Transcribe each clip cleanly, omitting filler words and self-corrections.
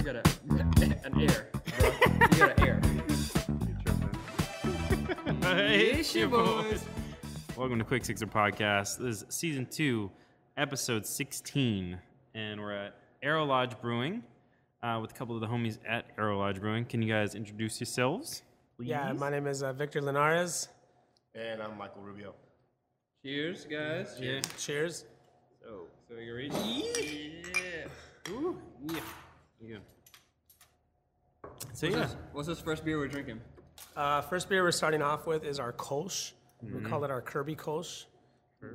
You got an air, bro. You got an air. Hey, it's your boys. Welcome to Quick Sixer Podcast. This is Season 2, Episode 16. And we're at Arrow Lodge Brewing with a couple of the homies at Arrow Lodge Brewing. Can you guys introduce yourselves, please? Yeah, my name is Victor Linares. And I'm Michael Rubio. Cheers, guys. Yeah. Cheers. So you're ready? Yeah. Ooh, yeah. You good. So, What's this first beer we're drinking? First beer we're starting off with is our Kolsch. We call it our Kirby Kolsch.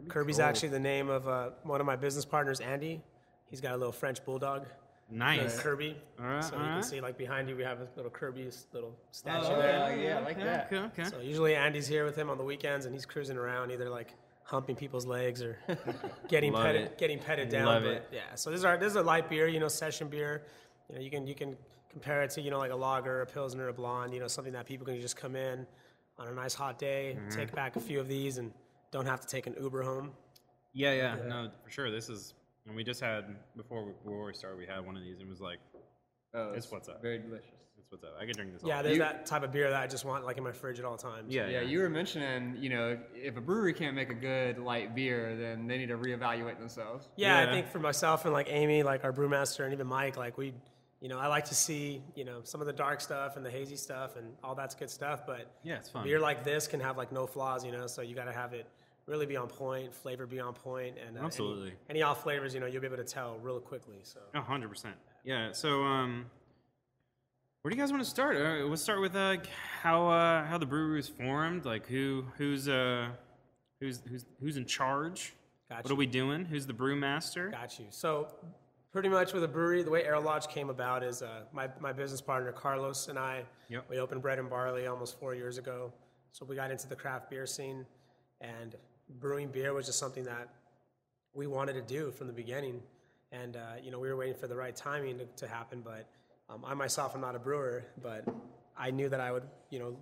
Kirby's actually the name of one of my business partners, Andy. He's got a little French bulldog named nice. Kirby. All right, So all you can right. see, like behind you, we have a little Kirby's little statue Oh, there. yeah, I like that. Okay. So usually Andy's here with him on the weekends, and he's cruising around, either like humping people's legs or getting Love petted, it. getting petted down. Love but it. yeah, so this is a light beer, session beer. You can compare it to like a lager, a pilsner, a blonde. Something that people can just come in on a nice hot day, take back a few of these, and don't have to take an Uber home. Yeah. No, for sure. This is, and we just had, before we started, we had one of these, and it was like, Oh, it's what's up. Very delicious. It's what's up. I could drink this all Yeah, day. there's that type of beer that I just want like in my fridge at all times. Yeah, you were mentioning, if a brewery can't make a good light beer, then they need to reevaluate themselves. Yeah, Yeah. I think for myself and like Amy, like our brewmaster, and even Mike, like I like to see, some of the dark stuff and the hazy stuff and all that's good stuff. But Yeah, it's fun. beer like this can have like no flaws, so you got to have it really be on point, flavor be on point, and Absolutely. any off flavors, you'll be able to tell real quickly. So 100%. Yeah. So, where do you guys want to start? Let's start with how the brewery was formed. Like who's in charge? Got What you. are we doing? Who's the brewmaster? Got you. So pretty much with a brewery, the way Arrow Lodge came about is my business partner Carlos and I. Yep. We opened Bread and Barley almost 4 years ago. So we got into the craft beer scene, and brewing beer was just something that we wanted to do from the beginning. And we were waiting for the right timing to happen. But I myself am not a brewer, but I knew that I would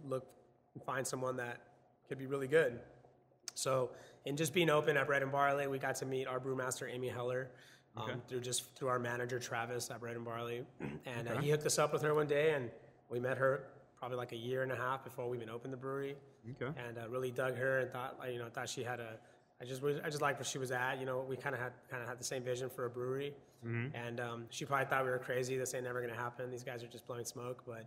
look and find someone that could be really good. So in just being open at Bread and Barley, we got to meet our brewmaster Amy Heller. Through our manager Travis at Bread and Barley, and he hooked us up with her one day, and we met her probably like a year and a half before we even opened the brewery. Okay. And really dug her and thought she had I just liked where she was at. We kind of had the same vision for a brewery, and she probably thought we were crazy. This ain't never gonna happen. These guys are just blowing smoke. But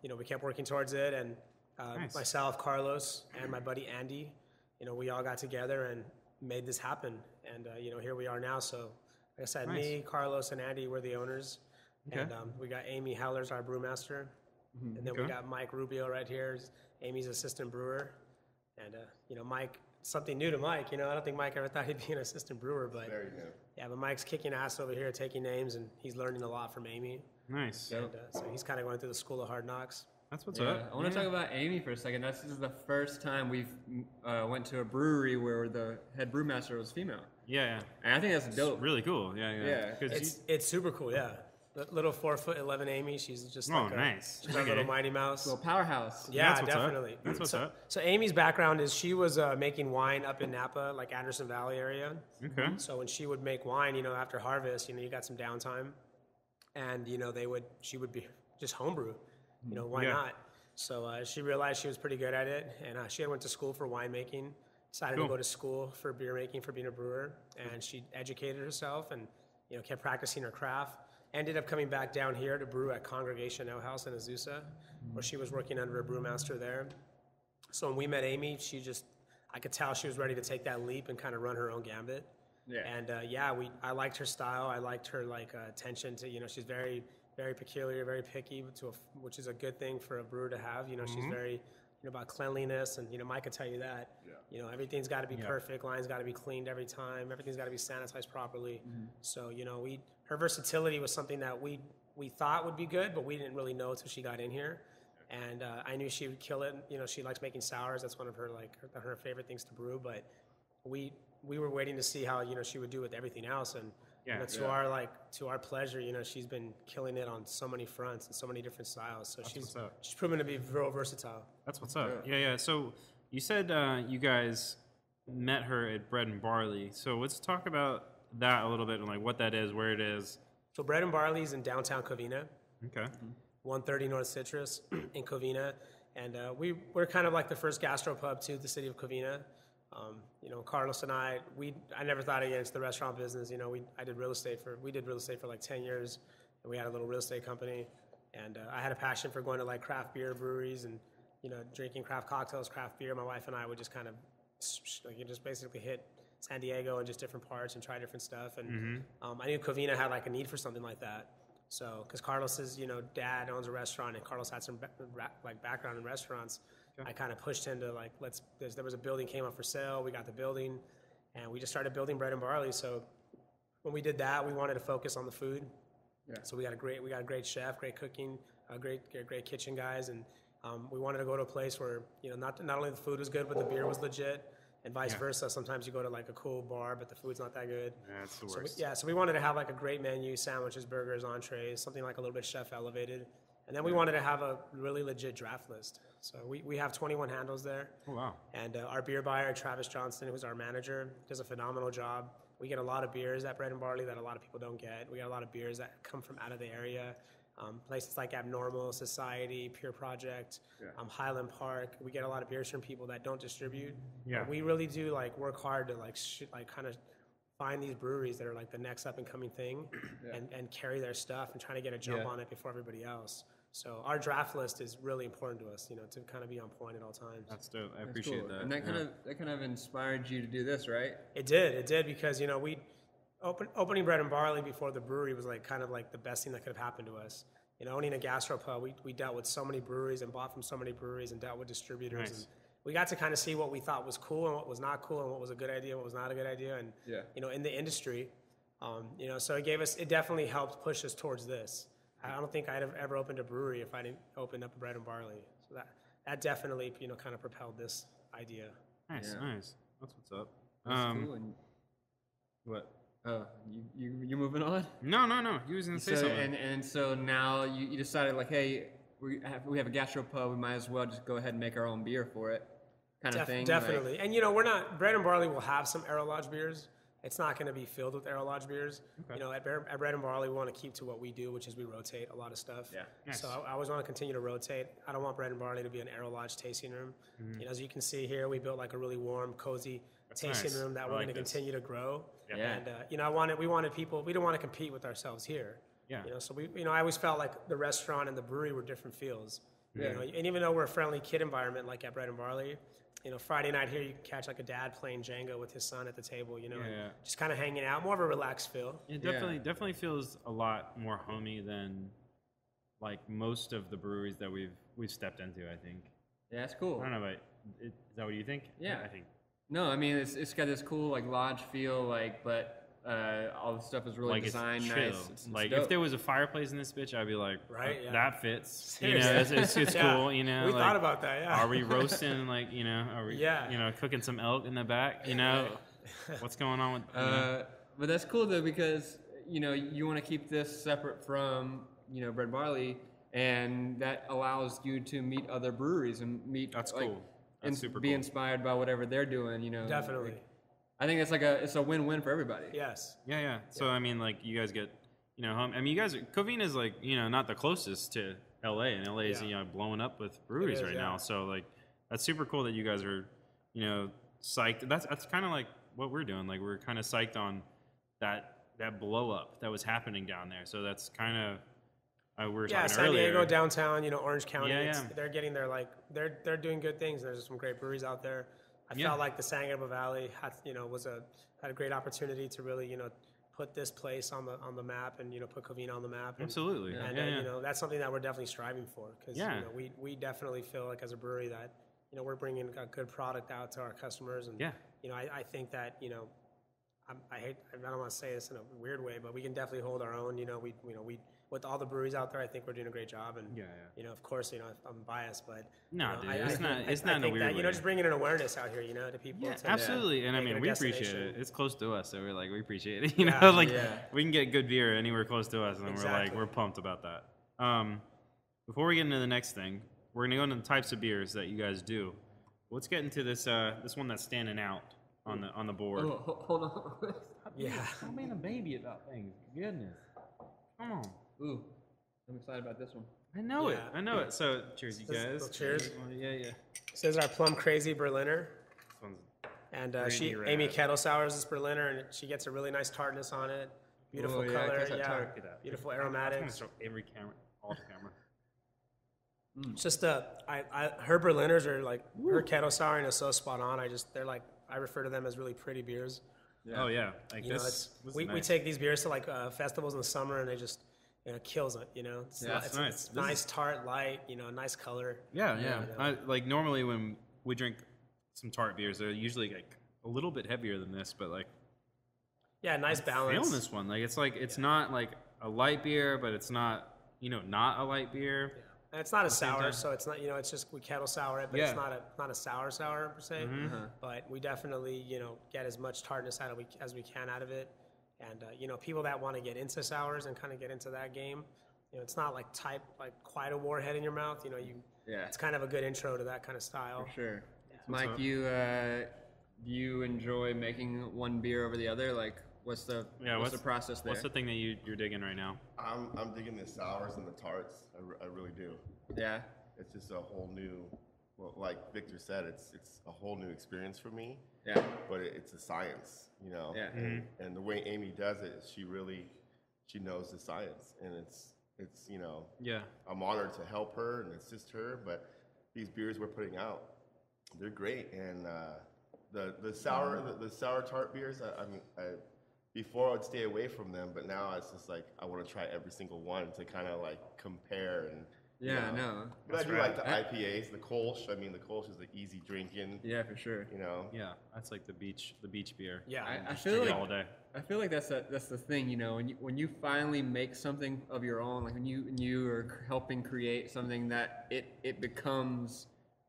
we kept working towards it, and Nice. myself, Carlos, and my buddy Andy, we all got together and made this happen. And here we are now. So. Like I said, Nice. me, Carlos, and Andy were the owners. Okay. And we got Amy Heller's our brewmaster. And then we Okay. got Mike Rubio right here, Amy's assistant brewer. And, Mike, something new to Mike. I don't think Mike ever thought he'd be an assistant brewer. But Very new. yeah, but Mike's kicking ass over here, taking names, and he's learning a lot from Amy. Nice. And so he's kind of going through the school of hard knocks. That's what's Yeah, up. I want to talk about Amy for a second. This is the first time we've went to a brewery where the head brewmaster was female. Yeah. And I think that's dope. Really cool. Yeah. Yeah. 'Cause It's super cool, yeah. Little 4'11" Amy, she's just Oh, like nice. she's a Okay. little Mighty Mouse. Little powerhouse. Yeah, That's what's up. definitely. That's what's up. So Amy's background is she was making wine up in Napa, like Anderson Valley area. Okay. So when she would make wine, after harvest, you got some downtime, and she would be just homebrew. Why Yeah. not? So she realized she was pretty good at it, and she had went to school for winemaking. Decided Cool. to go to school for beer making for being a brewer, and she educated herself and kept practicing her craft. Ended up coming back down here to brew at Congregation Ale House in Azusa, where she was working under a brewmaster there. So when we met Amy, I could tell she was ready to take that leap and kind of run her own gambit. Yeah. And I liked her style. I liked her attention to she's very, very peculiar, very picky, which is a good thing for a brewer to have. She's very about cleanliness, and Mike could tell you that. Yeah. Everything's got to be perfect. Lines got to be cleaned every time. Everything's got to be sanitized properly. So her versatility was something that we thought would be good, but we didn't really know until she got in here. And I knew she would kill it. She likes making sours. That's one of her her favorite things to brew. But we were waiting to see how she would do with everything else. And to our pleasure, she's been killing it on so many fronts and so many different styles. So she's proven to be real versatile. That's what's up. Yeah. So you said you guys met her at Bread and Barley. So let's talk about that a little bit and like what that is, where it is, So Bread and Barley is in downtown Covina, Okay. 130 North Citrus in Covina. And we're kind of like the first gastropub to the city of Covina. Carlos and I never thought against the restaurant business. We did real estate for like 10 years, and we had a little real estate company. And I had a passion for going to like craft beer breweries and, drinking craft cocktails, craft beer. My wife and I would just kind of just basically hit San Diego and just different parts and try different stuff. And I knew Covina had like a need for something like that. So, because Carlos's, dad owns a restaurant, and Carlos had some background in restaurants. Okay. I kind of pushed him to like, there was a building came up for sale. We got the building, and we just started building Bread and Barley. So, when we did that, we wanted to focus on the food. Yeah. So we got a great chef, great cooking, great kitchen guys, and we wanted to go to a place where not only the food was good, but the beer was legit. And vice versa. Sometimes you go to like a cool bar, but the food's not that good. Yeah, it's the worst. So we wanted to have like a great menu, sandwiches, burgers, entrees, something like a little bit chef elevated. And then we wanted to have a really legit draft list. So we have 21 handles there. Oh, wow. And our beer buyer, Travis Johnston, who's our manager, does a phenomenal job. We get a lot of beers at Bread and Barley that a lot of people don't get. We get a lot of beers that come from out of the area. Places like Abnormal, Society, Pure Project, Highland Park. We get a lot of beers from people that don't distribute. Yeah. We really do like work hard to kind of find these breweries that are like the next up and coming thing and carry their stuff and trying to get a jump on it before everybody else. So our draft list is really important to us, to kind of be on point at all times. That's dope. I appreciate that. And that kind of inspired you to do this, right? It did because we opening Bread and Barley before the brewery was like kind of like the best thing that could have happened to us. Owning a gastropub, we dealt with so many breweries and bought from so many breweries and dealt with distributors. Nice. And we got to kind of see what we thought was cool and what was not cool and what was a good idea, what was not a good idea. And, in the industry, so it definitely helped push us towards this. I don't think I'd have ever opened a brewery if I didn't open up a Bread and Barley. So that definitely, kind of propelled this idea. Nice. That's what's up. That's cool. And what? You moving on? No. You was gonna say something. And so now you decided like, hey, we have a gastropub. We might as well just go ahead and make our own beer for it, kind of thing. Definitely. Like, and we're not Bread and Barley will have some Arrow Lodge beers. It's not going to be filled with Arrow Lodge beers. Okay. At Bread and Barley, we want to keep to what we do, which is we rotate a lot of stuff. Yeah. Nice. So I always want to continue to rotate. I don't want Bread and Barley to be an Arrow Lodge tasting room. Mm-hmm. As you can see here, we built like a really warm, cozy tasting room that we're going to continue to grow. Yeah. And we wanted people. We don't want to compete with ourselves here. Yeah. So I always felt like the restaurant and the brewery were different feels. Yeah. And even though we're a friendly kid environment like at Bread and Barley, Friday night here you can catch like a dad playing Jenga with his son at the table. And just kind of hanging out, more of a relaxed feel. It definitely feels a lot more homey than like most of the breweries that we've stepped into. I think. Yeah, it's cool. I don't know, but is that what you think? Yeah, I think. No, I mean it's got this cool like lodge feel, but all the stuff is really like designed it's nice. It's like dope. If there was a fireplace in this bitch, I'd be like, that fits. Seriously. It's cool. We thought about that. Yeah. Are we roasting are we cooking some elk in the back? What's going on with? But that's cool though because you want to keep this separate from Bread and Barley, and that allows you to meet other breweries and meet. That's cool. That's super be inspired by whatever they're doing, Definitely. I think it's a win-win for everybody. Yes. Yeah. So I mean, like you guys get, home. I mean, you guys, Covina is like, not the closest to LA, and LA is blowing up with breweries right now. So like, that's super cool that you guys are, psyched. That's kind of like what we're doing. Like we're kind of psyched on that blow up that was happening down there. So that's kind of. We were talking San earlier. Diego, downtown, Orange County. They're getting their they're doing good things. There's some great breweries out there. I felt like the San Gabriel Valley had a great opportunity to really put this place on the map and put Covina on the map. Absolutely. And that's something that we're definitely striving for because we definitely feel like as a brewery that we're bringing a good product out to our customers and I think that I don't want to say this in a weird way, but we can definitely hold our own. We with all the breweries out there, I think we're doing a great job. And of course, I'm biased, but no, dude, it's not in a weird way. Just bringing an awareness out here, to people. Yeah, absolutely. And I mean, we appreciate it. It's close to us, so we're like, we appreciate it. We can get good beer anywhere close to us, and we're pumped about that. Before we get into the next thing, we're gonna go into the types of beers that you guys do. Let's get into this one that's standing out on the board. Oh, hold on. Stop being a baby about things. Goodness. Come on. Ooh, I'm excited about this one. I know it. Yeah. I know it. So, cheers, you guys. Cheers. Yeah, yeah. This is our Plum Crazy Berliner. This one's And Crazy rad. Amy kettle sours this Berliner, and she gets a really nice tartness on it. Beautiful Oh, yeah, color, catch that yeah. tart. Look at that. Beautiful I'm gonna aromatics. show every camera, all the camera. It's just her Berliners are like her kettle souring is so spot on. I refer to them as really pretty beers. Oh yeah, like You know, this. we take these beers to like festivals in the summer, and they just kills it. You know, it's, Yeah, it's nice. It's This nice, tart, light. You know, nice color. Yeah. you know. I, like normally when we drink some tart beers, they're usually like a little bit heavier than this, but like Yeah, nice balance. feeling this one, like it's not like a light beer, but it's not not a light beer. And it's not a same sour, time. so it's not it's just we kettle sour it, but Yeah. it's not a sour per se. But we definitely get as much tartness as we can out of it. And people that want to get into sours and kind of get into that game, it's not like quite a warhead in your mouth. Yeah, It's kind of a good intro to that kind of style. for sure. Mike, you enjoy making one beer over the other? Like, what's the process there? What's the thing that you're digging right now? I'm digging the sours and the tarts. I really do. Yeah. It's just a whole new, well, like Victor said, it's a whole new experience for me. Yeah. But it's a science, Yeah. And the way Amy does it is she knows the science, and it's Yeah. I'm honored to help her and assist her. But these beers we're putting out, they're great, and the sour tart beers. Before I'd stay away from them, but now it's just like I want to try every single one to kind of like compare and. Yeah, no. But I do like the IPAs, the Kolsch. I mean, the Kolsch is the easy drinking. Yeah, for sure. Yeah, that's like the beach beer. Yeah. I Just feel drink it like all day. I feel like that's the thing, when you finally make something of your own, like when you are helping create something that it becomes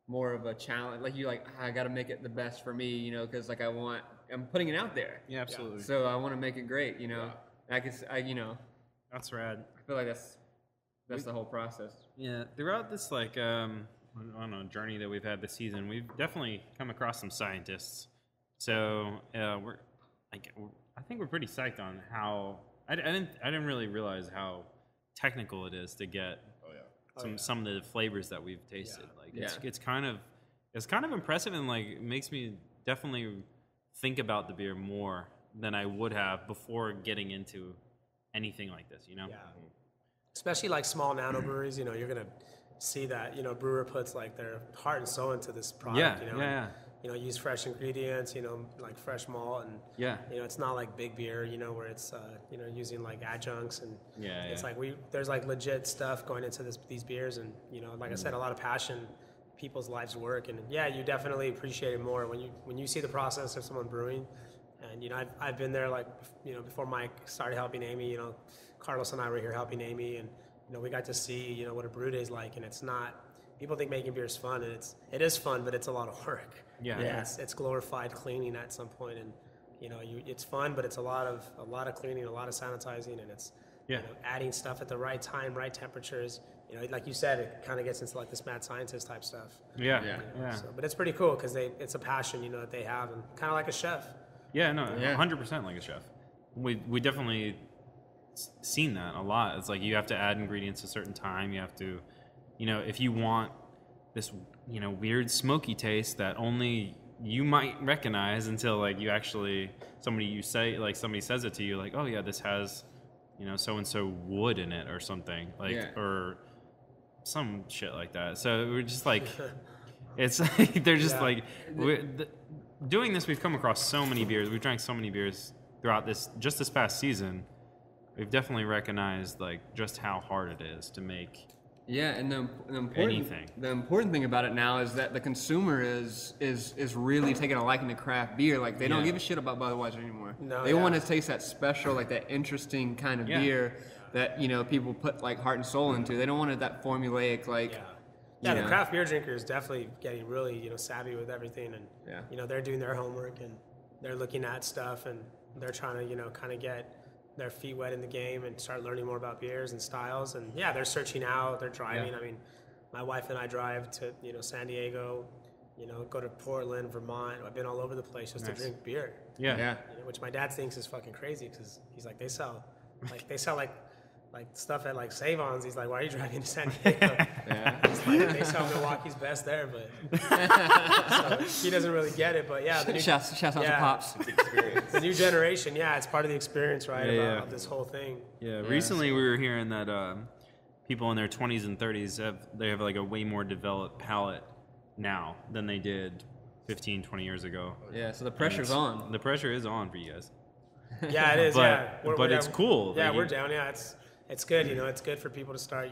more of a challenge. Like I got to make it the best for me, because like I'm putting it out there. Yeah, absolutely. So I want to make it great, That's rad. I feel like that's the whole process. Yeah, throughout this I don't know, journey that we've had this season, we've definitely come across some scientists. So I think we're pretty psyched on how I didn't really realize how technical it is to get some of the flavors that we've tasted. It's kind of impressive, and like it makes me definitely think about the beer more than I would have before getting into anything like this. Yeah. Especially like small nano breweries, you're gonna see that brewer puts like their heart and soul into this product. Use fresh ingredients, like fresh malt, and it's not like big beer, where it's using like adjuncts, and it's like there's like legit stuff going into these beers, and like I said, a lot of passion, people's lives work, and you definitely appreciate it more when you see the process of someone brewing, and I've been there like before Mike started helping Amy, Carlos and I were here helping Amy, and we got to see what a brew day is like, and it's not. People think making beer is fun, and it is fun, but it's a lot of work. It's glorified cleaning at some point, and it's fun, but it's a lot of cleaning, a lot of sanitizing, and it's adding stuff at the right time, right temperatures. Like you said, it kind of gets into like this mad scientist type stuff. So, but it's pretty cool because it's a passion that they have, and kind of like a chef. 100% like a chef. We definitely seen that a lot. It's like you have to add ingredients a certain time. You have to, if you want this, weird smoky taste that only you might recognize until like you actually somebody says it to you, like, oh yeah, this has, so and so wood in it or something, or some shit like that. So we're just like, it's like they're just like doing this. We've come across so many beers. We've drank so many beers throughout this past season. We've definitely recognized like just how hard it is to make. Yeah, and the anything. important thing about it now is that the consumer is really taking a liking to craft beer. Like they don't give a shit about Budweiser anymore. No, they want to taste that special, like that interesting kind of beer that people put like heart and soul into. They don't want that formulaic like. Yeah, the craft beer drinker is definitely getting really savvy with everything, and they're doing their homework, and they're looking at stuff, and they're trying to kind of get their feet wet in the game and start learning more about beers and styles, and they're searching out, they're driving. I mean, my wife and I drive to San Diego, go to Portland, Vermont. I've been all over the place just to drink beer. Yeah. Which my dad thinks is fucking crazy because he's like they sell like like stuff at like Save-Ons. He's like, why are you driving to San Diego? It's like, they sell Milwaukee's best there, but so he doesn't really get it. But yeah, shouts out to Pops. The new generation, it's part of the experience, right? About this whole thing. Yeah, recently we were hearing that people in their 20s and 30s have like a way more developed palate now than they did 15, 20 years ago. Yeah, so the pressure's on. The pressure is on for you guys. Yeah, it is. But it's cool. Yeah, we're down. Yeah, it's good. You know, it's good for people to start,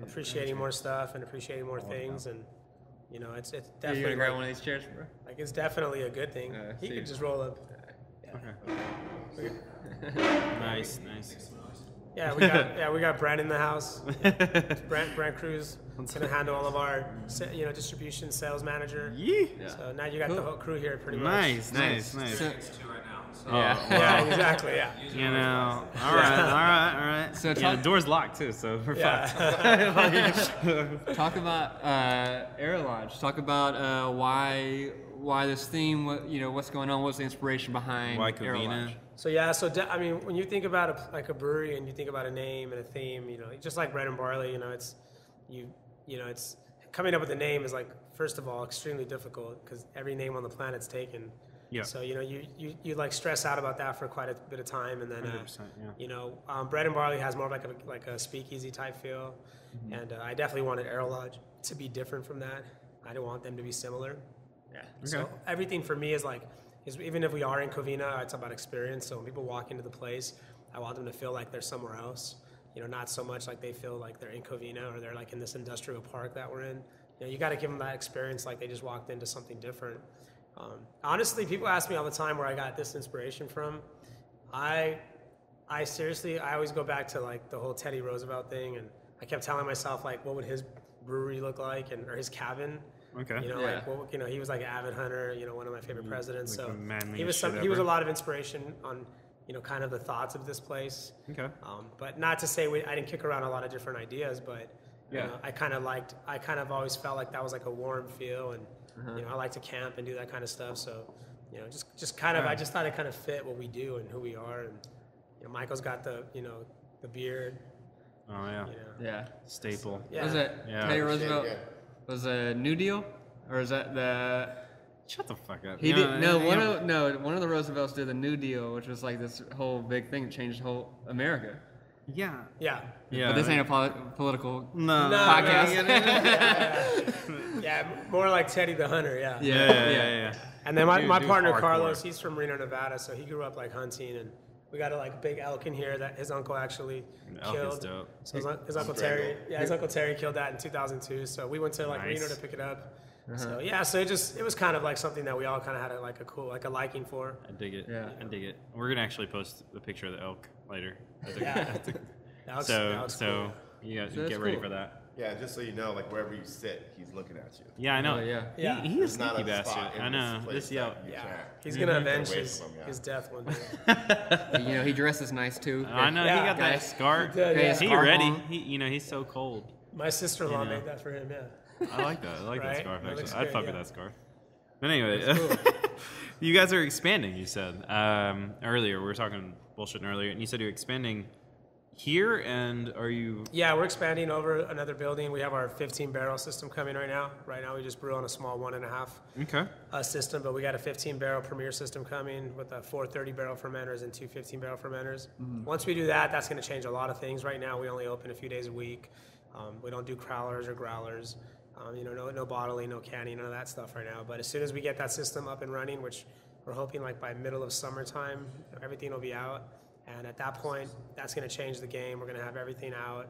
appreciating more stuff and appreciating more things, and it's definitely. You gonna grab one of these chairs, bro? Like it's definitely a good thing. He could just roll up. Okay. Nice. Yeah, we got Brent in the house. Brent Cruz gonna handle all of our distribution, sales manager. Yeah. So now you got the whole crew here pretty much. Nice. So, Yeah, exactly. Yeah. All right. So the door's locked too, so we're fine. Talk about Arrow Lodge. Talk about why this theme. What's going on? What's the inspiration behind why Arrow Covina? Lodge? So I mean, when you think about a brewery and you think about a name and a theme, just like Bread and Barley, it's coming up with a name is like, first of all, extremely difficult because every name on the planet's taken. Yeah. So you like stress out about that for quite a bit of time, and then 100%, Bread and Barley has more like a speakeasy type feel, and I definitely wanted Arrow Lodge to be different from that. I didn't want them to be similar. Yeah. Okay. So everything for me is even if we are in Covina, it's about experience. So when people walk into the place, I want them to feel like they're somewhere else. Not so much like they feel like they're in Covina or they're like in this industrial park that we're in. You got to give them that experience like they just walked into something different. Honestly, people ask me all the time where I got this inspiration from. I seriously, I always go back to like the whole Teddy Roosevelt thing, and I kept telling myself like, what would his brewery look like, or his cabin? Okay. He was like an avid hunter. One of my favorite presidents. Like so he was a lot of inspiration on kind of the thoughts of this place. Okay. But not to say I didn't kick around a lot of different ideas, but I kind of always felt like that was like a warm feel, and I like to camp and do that kind of stuff. So just kind of I just thought it kind of fit what we do and who we are, and Michael's got the the beard. Oh yeah. Yeah. Staple. Yeah. Was it Teddy Roosevelt? Yeah. Was a New Deal, or is that the? Shut the fuck up. He did one of the Roosevelts did the New Deal, which was like this whole big thing that changed whole America. Yeah. Yeah. But this ain't a political podcast. Yeah, more like Teddy the Hunter. Yeah. Yeah. And then my partner hardcore. Carlos, he's from Reno, Nevada, so he grew up like hunting, and we got a big elk in here that his uncle actually Elk killed. is dope. So his uncle Terry, his uncle Terry killed that in 2002. So we went to Nice. Reno to pick it up. So it was kind of like something that we all kind of had a liking for. I dig it. Yeah. I dig it. We're gonna actually post a picture of the elk later. That looks So cool. you guys So get that's ready cool. for that. Yeah, just so you know, like wherever you sit, he's looking at you. Yeah, I know. Oh, yeah. Yeah. He is There's not sneaky a bastard. spot in I know. this place This yell. that you Yeah, can't he's gonna get avenge away his from, his death one day. He dresses nice too. I know. Yeah. He got that Guys. scarf. He did, yeah. He Scarf ready. on. He's so cold. My sister-in-law made that for him. Yeah. I like that. I like that Right? scarf. That Actually, looks I'd good, fuck with yeah. that scarf. But anyway, you guys are expanding. You said earlier we were talking bullshitting earlier, and you said you're expanding here, and are you? Yeah, we're expanding over another building. We have our 15-barrel system coming right now. Right now, we just brew on a small 1.5 Okay. system, but we got a 15-barrel premier system coming with 4 30-barrel fermenters and 2 15-barrel fermenters. Once we do that, that's going to change a lot of things. Right now, we only open a few days a week. We don't do crowlers or growlers. No bottling, no canning, none of that stuff right now. But as soon as we get that system up and running, which we're hoping like by middle of summertime, everything will be out. And at that point, that's going to change the game. We're going to have everything out.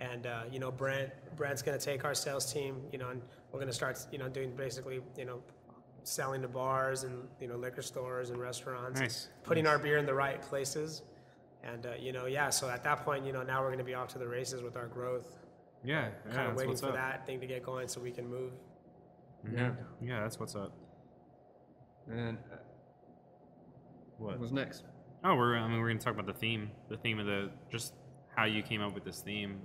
And, Brent's going to take our sales team, and we're going to start, doing basically, selling to bars and, liquor stores and restaurants. Nice. Putting our beer in the right places. And, so at that point, now we're going to be off to the races with our growth. Yeah. Kind of that's waiting what's for up. that thing to get going so we can move. Yeah. Yeah, that's what's up. And What? what's next? Oh, we're gonna talk about the theme of just how you came up with this theme,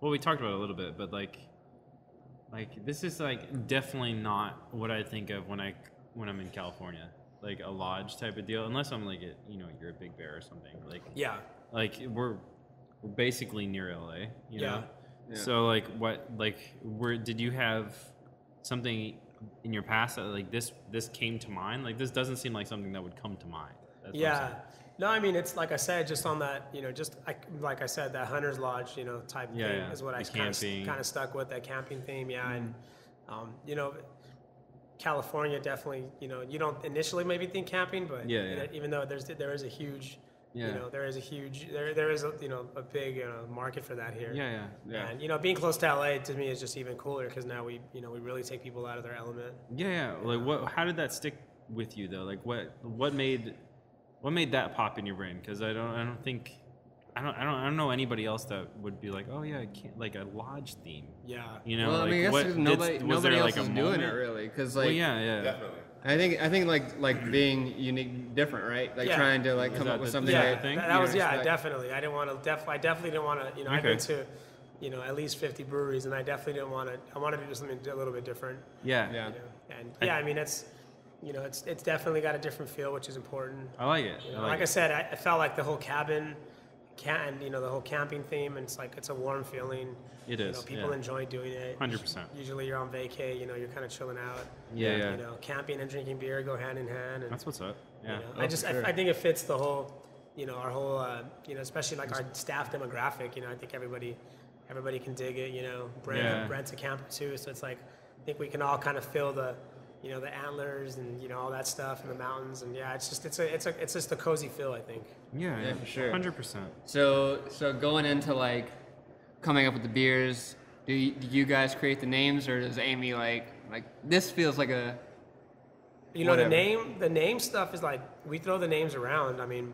we talked about it a little bit, but like this is like definitely not what I think of when I'm in California, like a lodge type of deal, unless I'm like you're a Big Bear or something, Yeah. like basically near LA, you know? Yeah. So like did you have something in your past that like this came to mind? Like this doesn't seem like something that would come to mind. That's what I'm saying. No, I mean, it's like I said, just on that, like I said, that Hunter's Lodge, type thing is what I kind of stuck with, that camping theme. Yeah. And, California definitely, you don't initially maybe think camping, but even though there is a huge, there is a big market for that here. Yeah. And being close to LA to me is just even cooler because now we really take people out of their element. Yeah. Like how did that stick with you though? Like what made that pop in your brain? Because I don't know anybody else that would be like, oh yeah, I can't, like a lodge theme. Yeah. Well, I mean, I guess nobody else is doing it really, because like. Well, yeah. Definitely. I think like being unique, different, right? Like trying to like come up with something. Definitely. I definitely didn't want to. I've been to, at least 50 breweries, and I definitely didn't want to. I wanted to do something a little bit different. Yeah. I mean, it's definitely got a different feel, which is important. I like it. I said, I felt like the whole cabin, the whole camping theme, and it's a warm feeling. It is. People enjoy doing it. 100%. Usually you're on vacay, you're kind of chilling out. Yeah. Camping and drinking beer go hand in hand. And, that's what's up. Yeah. I think it fits the whole, our whole, especially like our staff demographic. I think everybody can dig it. Brent's a camper too, so it's like I think we can all kind of feel the, the antlers and all that stuff in the mountains, and it's just a cozy feel, I think. Yeah, for sure. 100%. So going into like coming up with the beers, do you guys create the names, or does Amy like this feels like a whatever? the name stuff is like we throw the names around. I mean,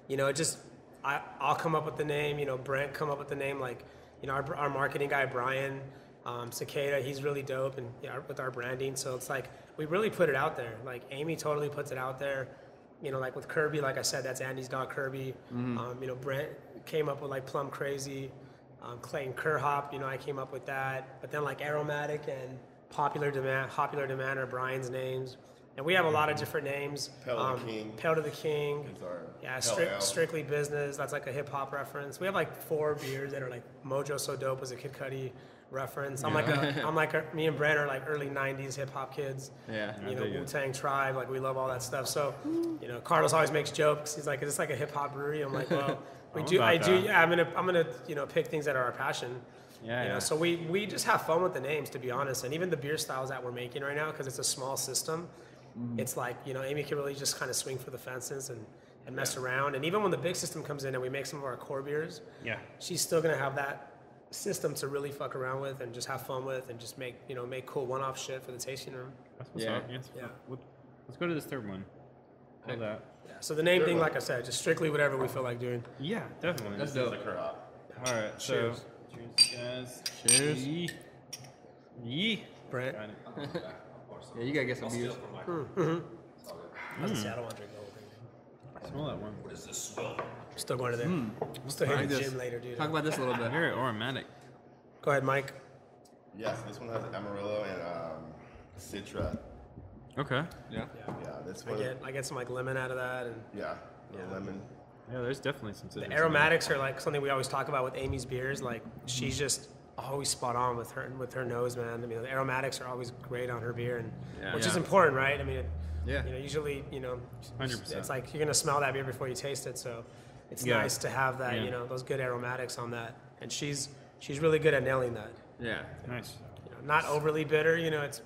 I'll come up with the name. Brent come up with the name. Like our marketing guy Brian. Cicada, he's really dope, and with our branding, so it's like we really put it out there. Like Amy totally puts it out there. Like with Kirby, like I said, that's Andy's dog Kirby. Mm-hmm. Brent came up with like Plum Crazy, Clayton Kerr Hop. I came up with that. But then like Aromatic and Popular Demand are Brian's names, and we have a lot of different names. Pale to the King. Pale to the King. Yeah, Strictly Business. That's like a hip hop reference. We have like 4 beers that are like Mojo So Dope was a Kid Cudi reference. Me and Brent are like early 90s hip hop kids. Yeah. Wu-Tang Tribe, like we love all that stuff. So, Carlos always makes jokes. He's like, is this like a hip hop brewery? I'm like, well, I'm gonna pick things that are our passion. So we just have fun with the names, to be honest. And even the beer styles that we're making right now, because it's a small system, it's like, Amy can really just kind of swing for the fences and mess around. And even when the big system comes in and we make some of our core beers, she's still gonna have that system to really fuck around with and just have fun with and just make cool one-off shit for the tasting room. That's what's up. Yeah. Let's go to this third one. Hold that. Yeah. So the name thing, like I said, just strictly whatever we feel like doing. Yeah, definitely. That's dope. All right. Cheers. So, cheers, guys. Cheers. Yee. Brent. Yeah, you gotta get some beers. I was gonna say, I don't want to drink the whole thing. Smell that one. What is this smell? Still going to the still hitting the gym later, dude. Talk about this a little bit. Very aromatic. Go ahead, Mike. Yes, this one has Amarillo and Citra. Okay. Yeah. Yeah, this one. I get some like lemon out of that, and Lemon. Yeah, there's definitely some citrus. the aromatics are like something we always talk about with Amy's beers. Like she's just always spot on with her nose, man. I mean, the aromatics are always great on her beer, and which is important, right? I mean, usually, 100%. It's like you're gonna smell that beer before you taste it, so it's nice to have that, those good aromatics on that. And she's really good at nailing that. Yeah. Nice. Not overly bitter. It's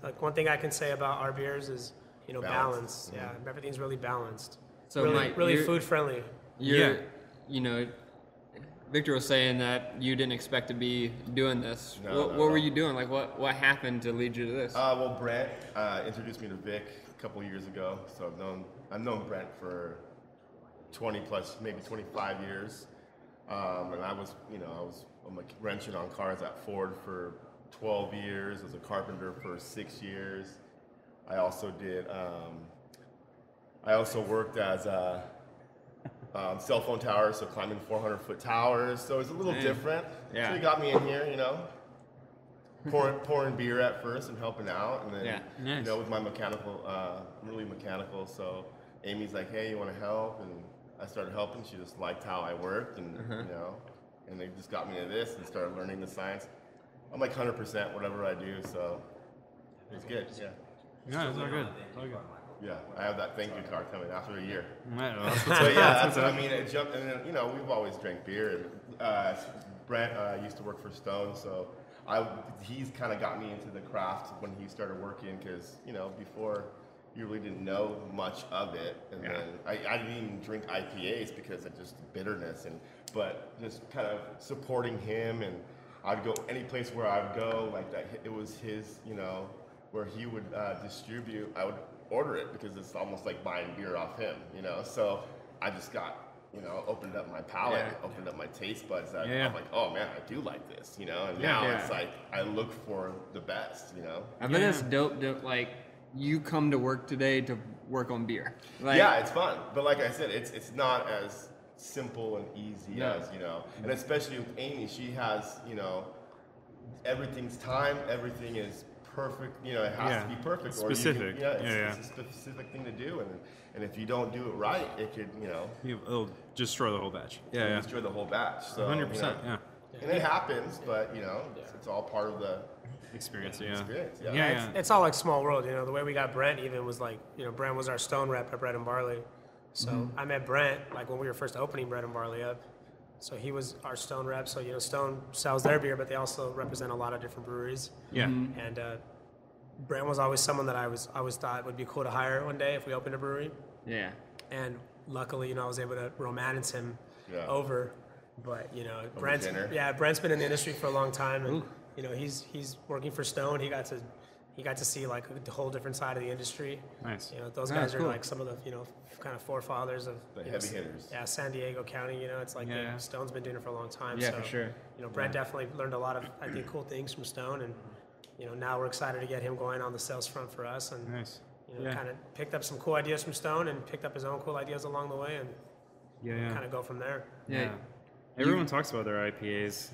like one thing I can say about our beers is balance. Yeah, everything's really balanced. So Mike, really food friendly. Victor was saying that you didn't expect to be doing this. What were you doing? Like, what happened to lead you to this? Well, Brent introduced me to Vic a couple years ago, so I've known Brent for 20 plus, maybe 25 years, and I was wrenching on cars at Ford for 12 years. I was a carpenter for 6 years. I also did. I also worked as a cell phone towers, so climbing 400-foot towers. So it's a little different. Yeah. So he got me in here, pouring beer at first and helping out, and then with my mechanical, I'm really mechanical. So Amy's like, "Hey, you want to help?" And I started helping. She just liked how I worked, and you know, and they just got me into this and started learning the science. I'm like 100% whatever I do, so it's good. Yeah. Yeah, it's all good. Yeah, I have that thank you card coming after a year. So yeah, I mean, it jumped, and then, you know, we've always drank beer. And Brent used to work for Stone, so he's kind of got me into the craft when he started working, because, you know, before you really didn't know much of it, and then I didn't even drink IPAs because of just the bitterness, but just kind of supporting him, and I'd go any place where I'd go, like that, it was his, you know, where he would distribute, I would order it because it's almost like buying beer off him, you know. So I just got, you know, opened up my palate, opened up my taste buds. I'm like, oh man, I do like this, you know. And now it's like I look for the best, you know. I bet it's dope. Like you come to work today to work on beer. Like, yeah, it's fun, but like I said, it's not as simple and easy as, you know. And especially with Amy, she has, you know, everything's timed, everything is perfect, you know, it has to be perfect. Specific. Or it's a specific thing to do, and if you don't do it right, it could, you know, it'll destroy the whole batch. Destroy the whole batch. So 100%. You know, and it happens, but you know, it's all part of the experience. It's all like small world, you know. The way we got Brent even was like, you know, Brent was our Stone rep at Bread and Barley. So I met Brent like when we were first opening Bread and Barley up. So he was our Stone rep. So, you know, Stone sells their beer, but they also represent a lot of different breweries. Yeah. And Brent was always someone that I always thought would be cool to hire one day if we opened a brewery. Yeah. And luckily, you know, I was able to romance him over. But, you know, Brent's been in the industry for a long time, and you know, he's working for Stone. He got to see like the whole different side of the industry. Nice. You know, those guys are like some of the, you know, kind of forefathers of the heavy hitters. Yeah, San Diego County. You know, it's like Stone's been doing it for a long time. Yeah, so, for sure. You know, Brent definitely learned a lot of, I think, cool things from Stone, and you know, now we're excited to get him going on the sales front for us, and you know, kind of picked up some cool ideas from Stone and picked up his own cool ideas along the way, and kind of go from there. Yeah. Everyone talks about their IPAs,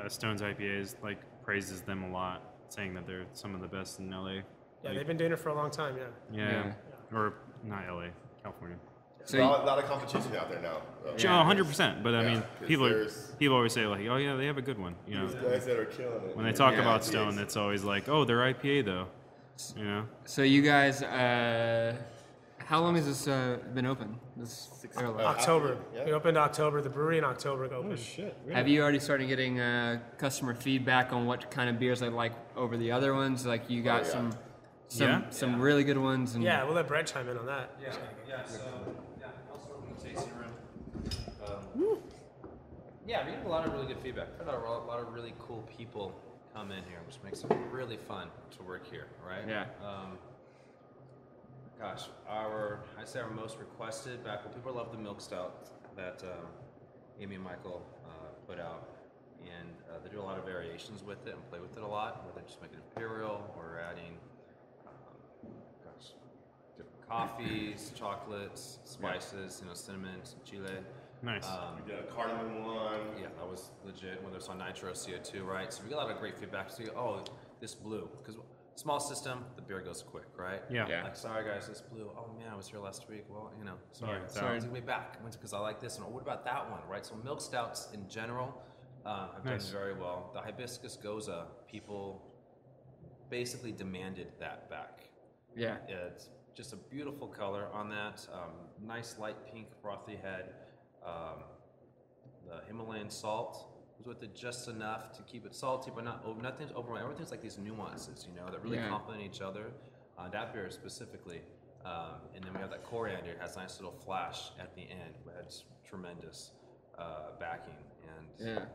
Stone's IPAs, like praises them a lot, saying that they're some of the best in LA. Yeah, they've been doing it for a long time. Yeah. Or not LA, California. So a lot of competition out there now. 100%. But I mean, people always say like, oh yeah, they have a good one. You know, these guys that are killing it. When they talk about Stone, it's always like, oh, their IPA though. You know. So you guys, how long has this been open? October. We opened October. The brewery in October opened. Oh shit! Really? Have you already started getting customer feedback on what kind of beers they like over the other ones? Like you got some really good ones. And we'll let Brett chime in on that. So also in the tasting room. Yeah, we get a lot of really good feedback. I've had a lot of really cool people come in here, which makes it really fun to work here, right? Yeah. I'd say our most requested back when people love the milk stout that Amy and Michael put out, and they do a lot of variations with it and play with it a lot, where they just make it imperial or adding different coffees, chocolates, spices, you know, cinnamon, some chile. Nice. We did a cardamom one. Yeah, that was legit. Whether it's on nitro, CO2, right? So we get a lot of great feedback. So this blew, because small system, the beer goes quick, right? Yeah. Like, sorry guys, this blew. Oh man, I was here last week. Well, you know, sorry. Yeah, Sorry. When's it gonna be back? Because I like this one. Or what about that one, right? So milk stouts in general have done very well. The hibiscus goza, people basically demanded that back. Yeah. It's just a beautiful color on that. Nice light pink frothy head. The Himalayan salt was with it just enough to keep it salty, but nothing's overwhelming. Everything's like these nuances, you know, that really complement each other. That beer specifically, and then we have that coriander. It has a nice little flash at the end. It's tremendous backing, and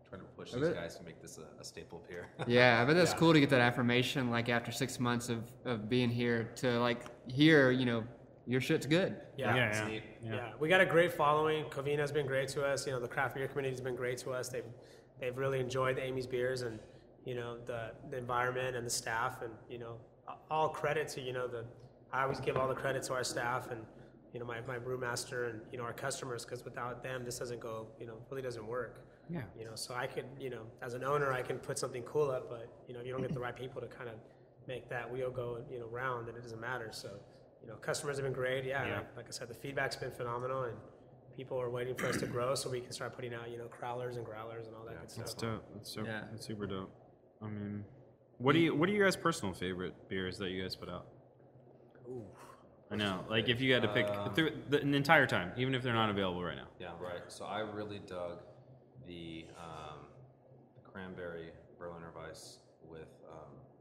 trying to push these guys to make this a staple beer. Yeah, I bet that's cool to get that affirmation, like after 6 months of being here, to like hear, you know, your shit's good. Yeah, we got a great following. Covina's been great to us. You know, the craft beer community's been great to us. They've really enjoyed Amy's beers, and you know, the environment and the staff, and you know, all credit to, you know, I always give all the credit to our staff and, you know, my brewmaster and, you know, our customers, because without them this doesn't go, you know, really doesn't work. Yeah. You know, so I could, you know, as an owner, I can put something cool up, but you know, if you don't get the right people to kind of make that wheel go, you know, round, then it doesn't matter. So, you know, customers have been great. Like I said, the feedback's been phenomenal, and people are waiting for us to grow so we can start putting out, crowlers and growlers and all that good stuff. That's dope. That's super dope. I mean, what are you guys' personal favorite beers that you guys put out? Ooh. I know, like if you had to pick through an entire time, even if they're not available right now. Yeah, right. So I really dug the cranberry Berliner Weiss with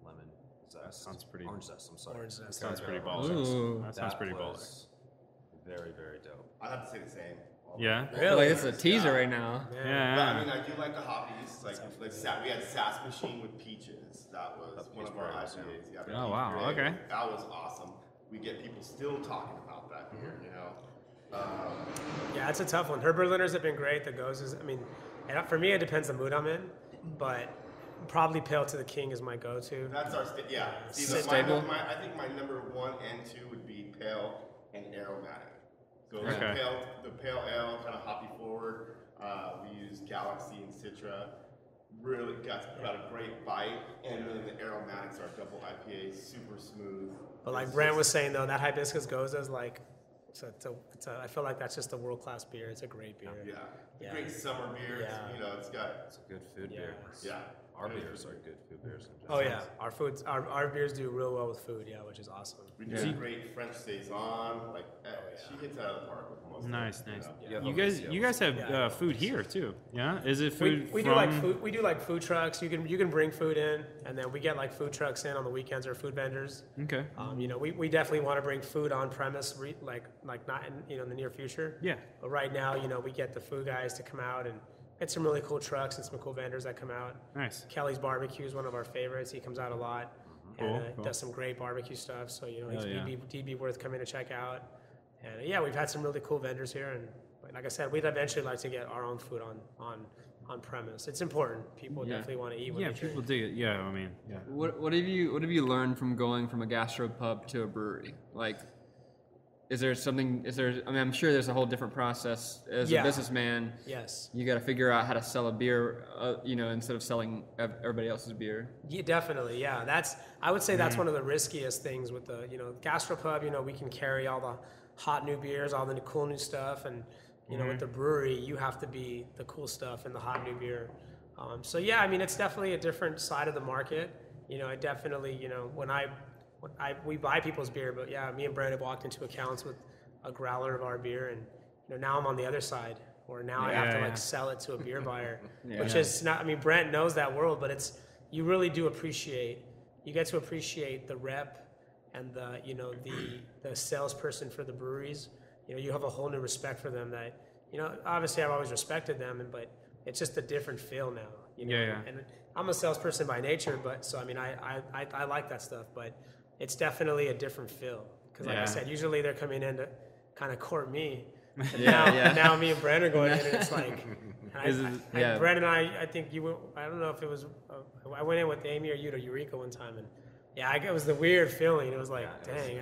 lemon zest. Sounds pretty. Orange zest. I'm sorry. Orange zest. Sounds pretty Ooh. baller. That sounds pretty baller. was very, very dope. I have to say the same. Yeah. I feel like it's a teaser right now. Yeah. But I mean, I do like the hoppies. Like we had Sass Machine with peaches. That was one of our IPAs. Yeah, Oh, wow. Okay. That was awesome. We get people still talking about that beer, Yeah, it's a tough one. Her Berliners have been great. The Gozes, and for me, it depends the mood I'm in, but probably Pale to the King is my go-to. That's our Stable. I think my number 1 and 2 would be Pale and Aromatic. So Okay. the pale ale, kind of hoppy forward. We use Galaxy and Citra. Really got a great bite, and then the Aromatics are double IPA, super smooth. But like Brent was saying though, that Hibiscus Goza is like, I feel like that's just a world-class beer. It's a great beer. Yeah. Great summer beer. Yeah. It's got. It's a good food beer. Yeah. Our beers are good food beers. Oh yeah, our beers do real well with food. Yeah, which is awesome. We do great French saison. Like she hits out of the park with most. Nice. Yeah. You guys have food here too, yeah? Is it food? We do like food. We do like food trucks. You can bring food in, and then we get like food trucks in on the weekends or food vendors. Okay. We definitely want to bring food on premise, like not in the near future. Yeah. But right now, we get the food guys to come out and get some really cool trucks and some cool vendors that come out. Nice. Kelly's Barbecue is one of our favorites. He comes out a lot. Cool, And does some great barbecue stuff. So he'd be worth coming to check out. And we've had some really cool vendors here. And like I said, we'd eventually like to get our own food on premise. It's important. People definitely want to eat. Yeah, people dig it. Yeah, I mean, yeah. What have you learned from going from a gastropub to a brewery? Like, I'm sure there's a whole different process as a businessman. Yes. You got to figure out how to sell a beer, instead of selling everybody else's beer. Yeah, definitely. Yeah, I would say that's one of the riskiest things with the gastropub. We can carry all the hot new beers, all the cool new stuff, and with the brewery, you have to be the cool stuff and the hot new beer. It's definitely a different side of the market. I definitely we buy people's beer, but me and Brent have walked into accounts with a growler of our beer, and now I'm on the other side, or now I have to sell it to a beer buyer, which is not. Brent knows that world, but you really do appreciate. You get to appreciate the rep and the salesperson for the breweries. You have a whole new respect for them. That obviously I've always respected them, but it's just a different feel now. And I'm a salesperson by nature, but so I like that stuff, but it's definitely a different feel. Because like I said, usually they're coming in to kind of court me. And now me and Brent are going in, and it's like, Brent and I think I don't know if it was, I went in with Amy or you to Eureka one time, and it was the weird feeling. It was like, dang,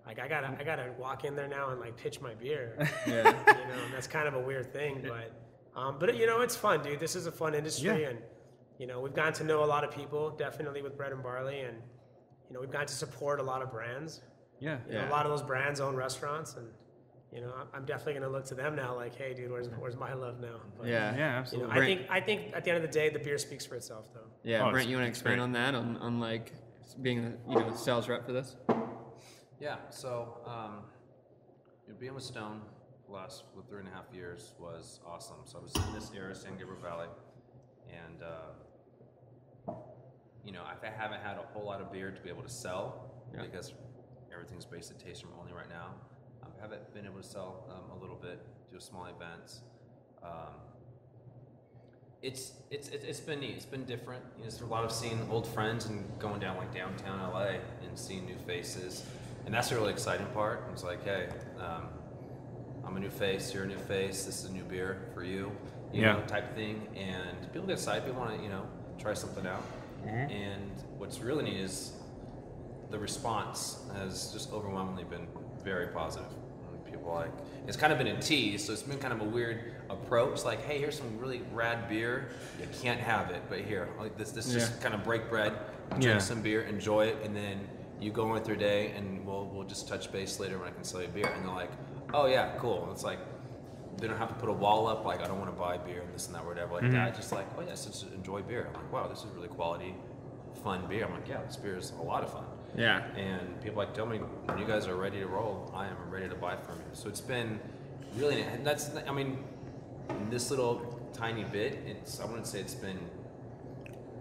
I gotta walk in there now and pitch my beer. And that's kind of a weird thing, but it's fun, dude. This is a fun industry, and we've gotten to know a lot of people, definitely with Bread and Barley, and we've gotten to support a lot of brands. A lot of those brands own restaurants, and I'm definitely going to look to them now. Like, hey, dude, where's my love now? But, absolutely. I think at the end of the day, the beer speaks for itself, though. Yeah, Brent, you want to expand on that, on like being a sales rep for this? Yeah. So, being with Stone the last 3.5 years was awesome. So I was in this area, San Gabriel Valley, and I haven't had a whole lot of beer to be able to sell because everything's based at tasting room only right now. I haven't been able to sell a little bit, do small events. It's been neat. It's been different. There's a lot of seeing old friends and going down downtown LA and seeing new faces, and that's the really exciting part. It's like, hey, I'm a new face. You're a new face. This is a new beer for you. You know, type thing. And people get excited. People want to try something out. Mm-hmm. And what's really neat is the response has just overwhelmingly been very positive. People it's kind of been a tease, so it's been kind of a weird approach. Like, hey, here's some really rad beer. You can't have it, but here, this just kind of break bread, drink some beer, enjoy it, and then you go on with your day, and we'll just touch base later when I can sell you beer. And they're like, oh yeah, cool. And it's like, they don't have to put a wall up like I don't want to buy beer and this and that, whatever like that. Just like, oh yes, just enjoy beer. I'm like, wow, this is really quality, fun beer. I'm like, yeah, this beer is a lot of fun. Yeah. And people like tell me when you guys are ready to roll, I am ready to buy from you. So it's been really, and that's, I mean, in this little tiny bit, I wouldn't say it's been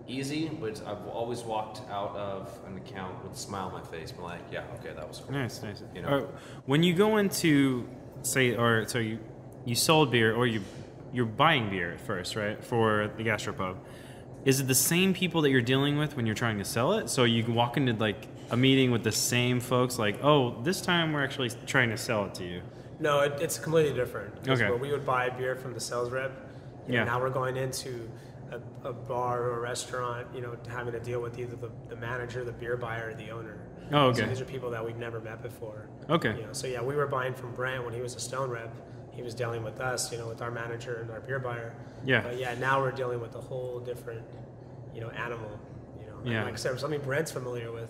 easy, but I've always walked out of an account with a smile on my face, but like, yeah, okay, that was cool. Nice. You know? When you go into so you sold beer, or you're buying beer at first, right, for the gastropub. Is it the same people that you're dealing with when you're trying to sell it? So you can walk into like a meeting with the same folks, like, oh, this time we're actually trying to sell it to you. No, it's completely different. Okay. Where we would buy beer from the sales rep, now we're going into a bar or a restaurant, having to deal with either the manager, the beer buyer, or the owner. Oh, okay. So these are people that we've never met before. Okay. So yeah, we were buying from Brent when he was a Stone rep. He was dealing with us, with our manager and our beer buyer. Yeah. But yeah, now we're dealing with a whole different, animal. Yeah. Like I said, something Brent's familiar with,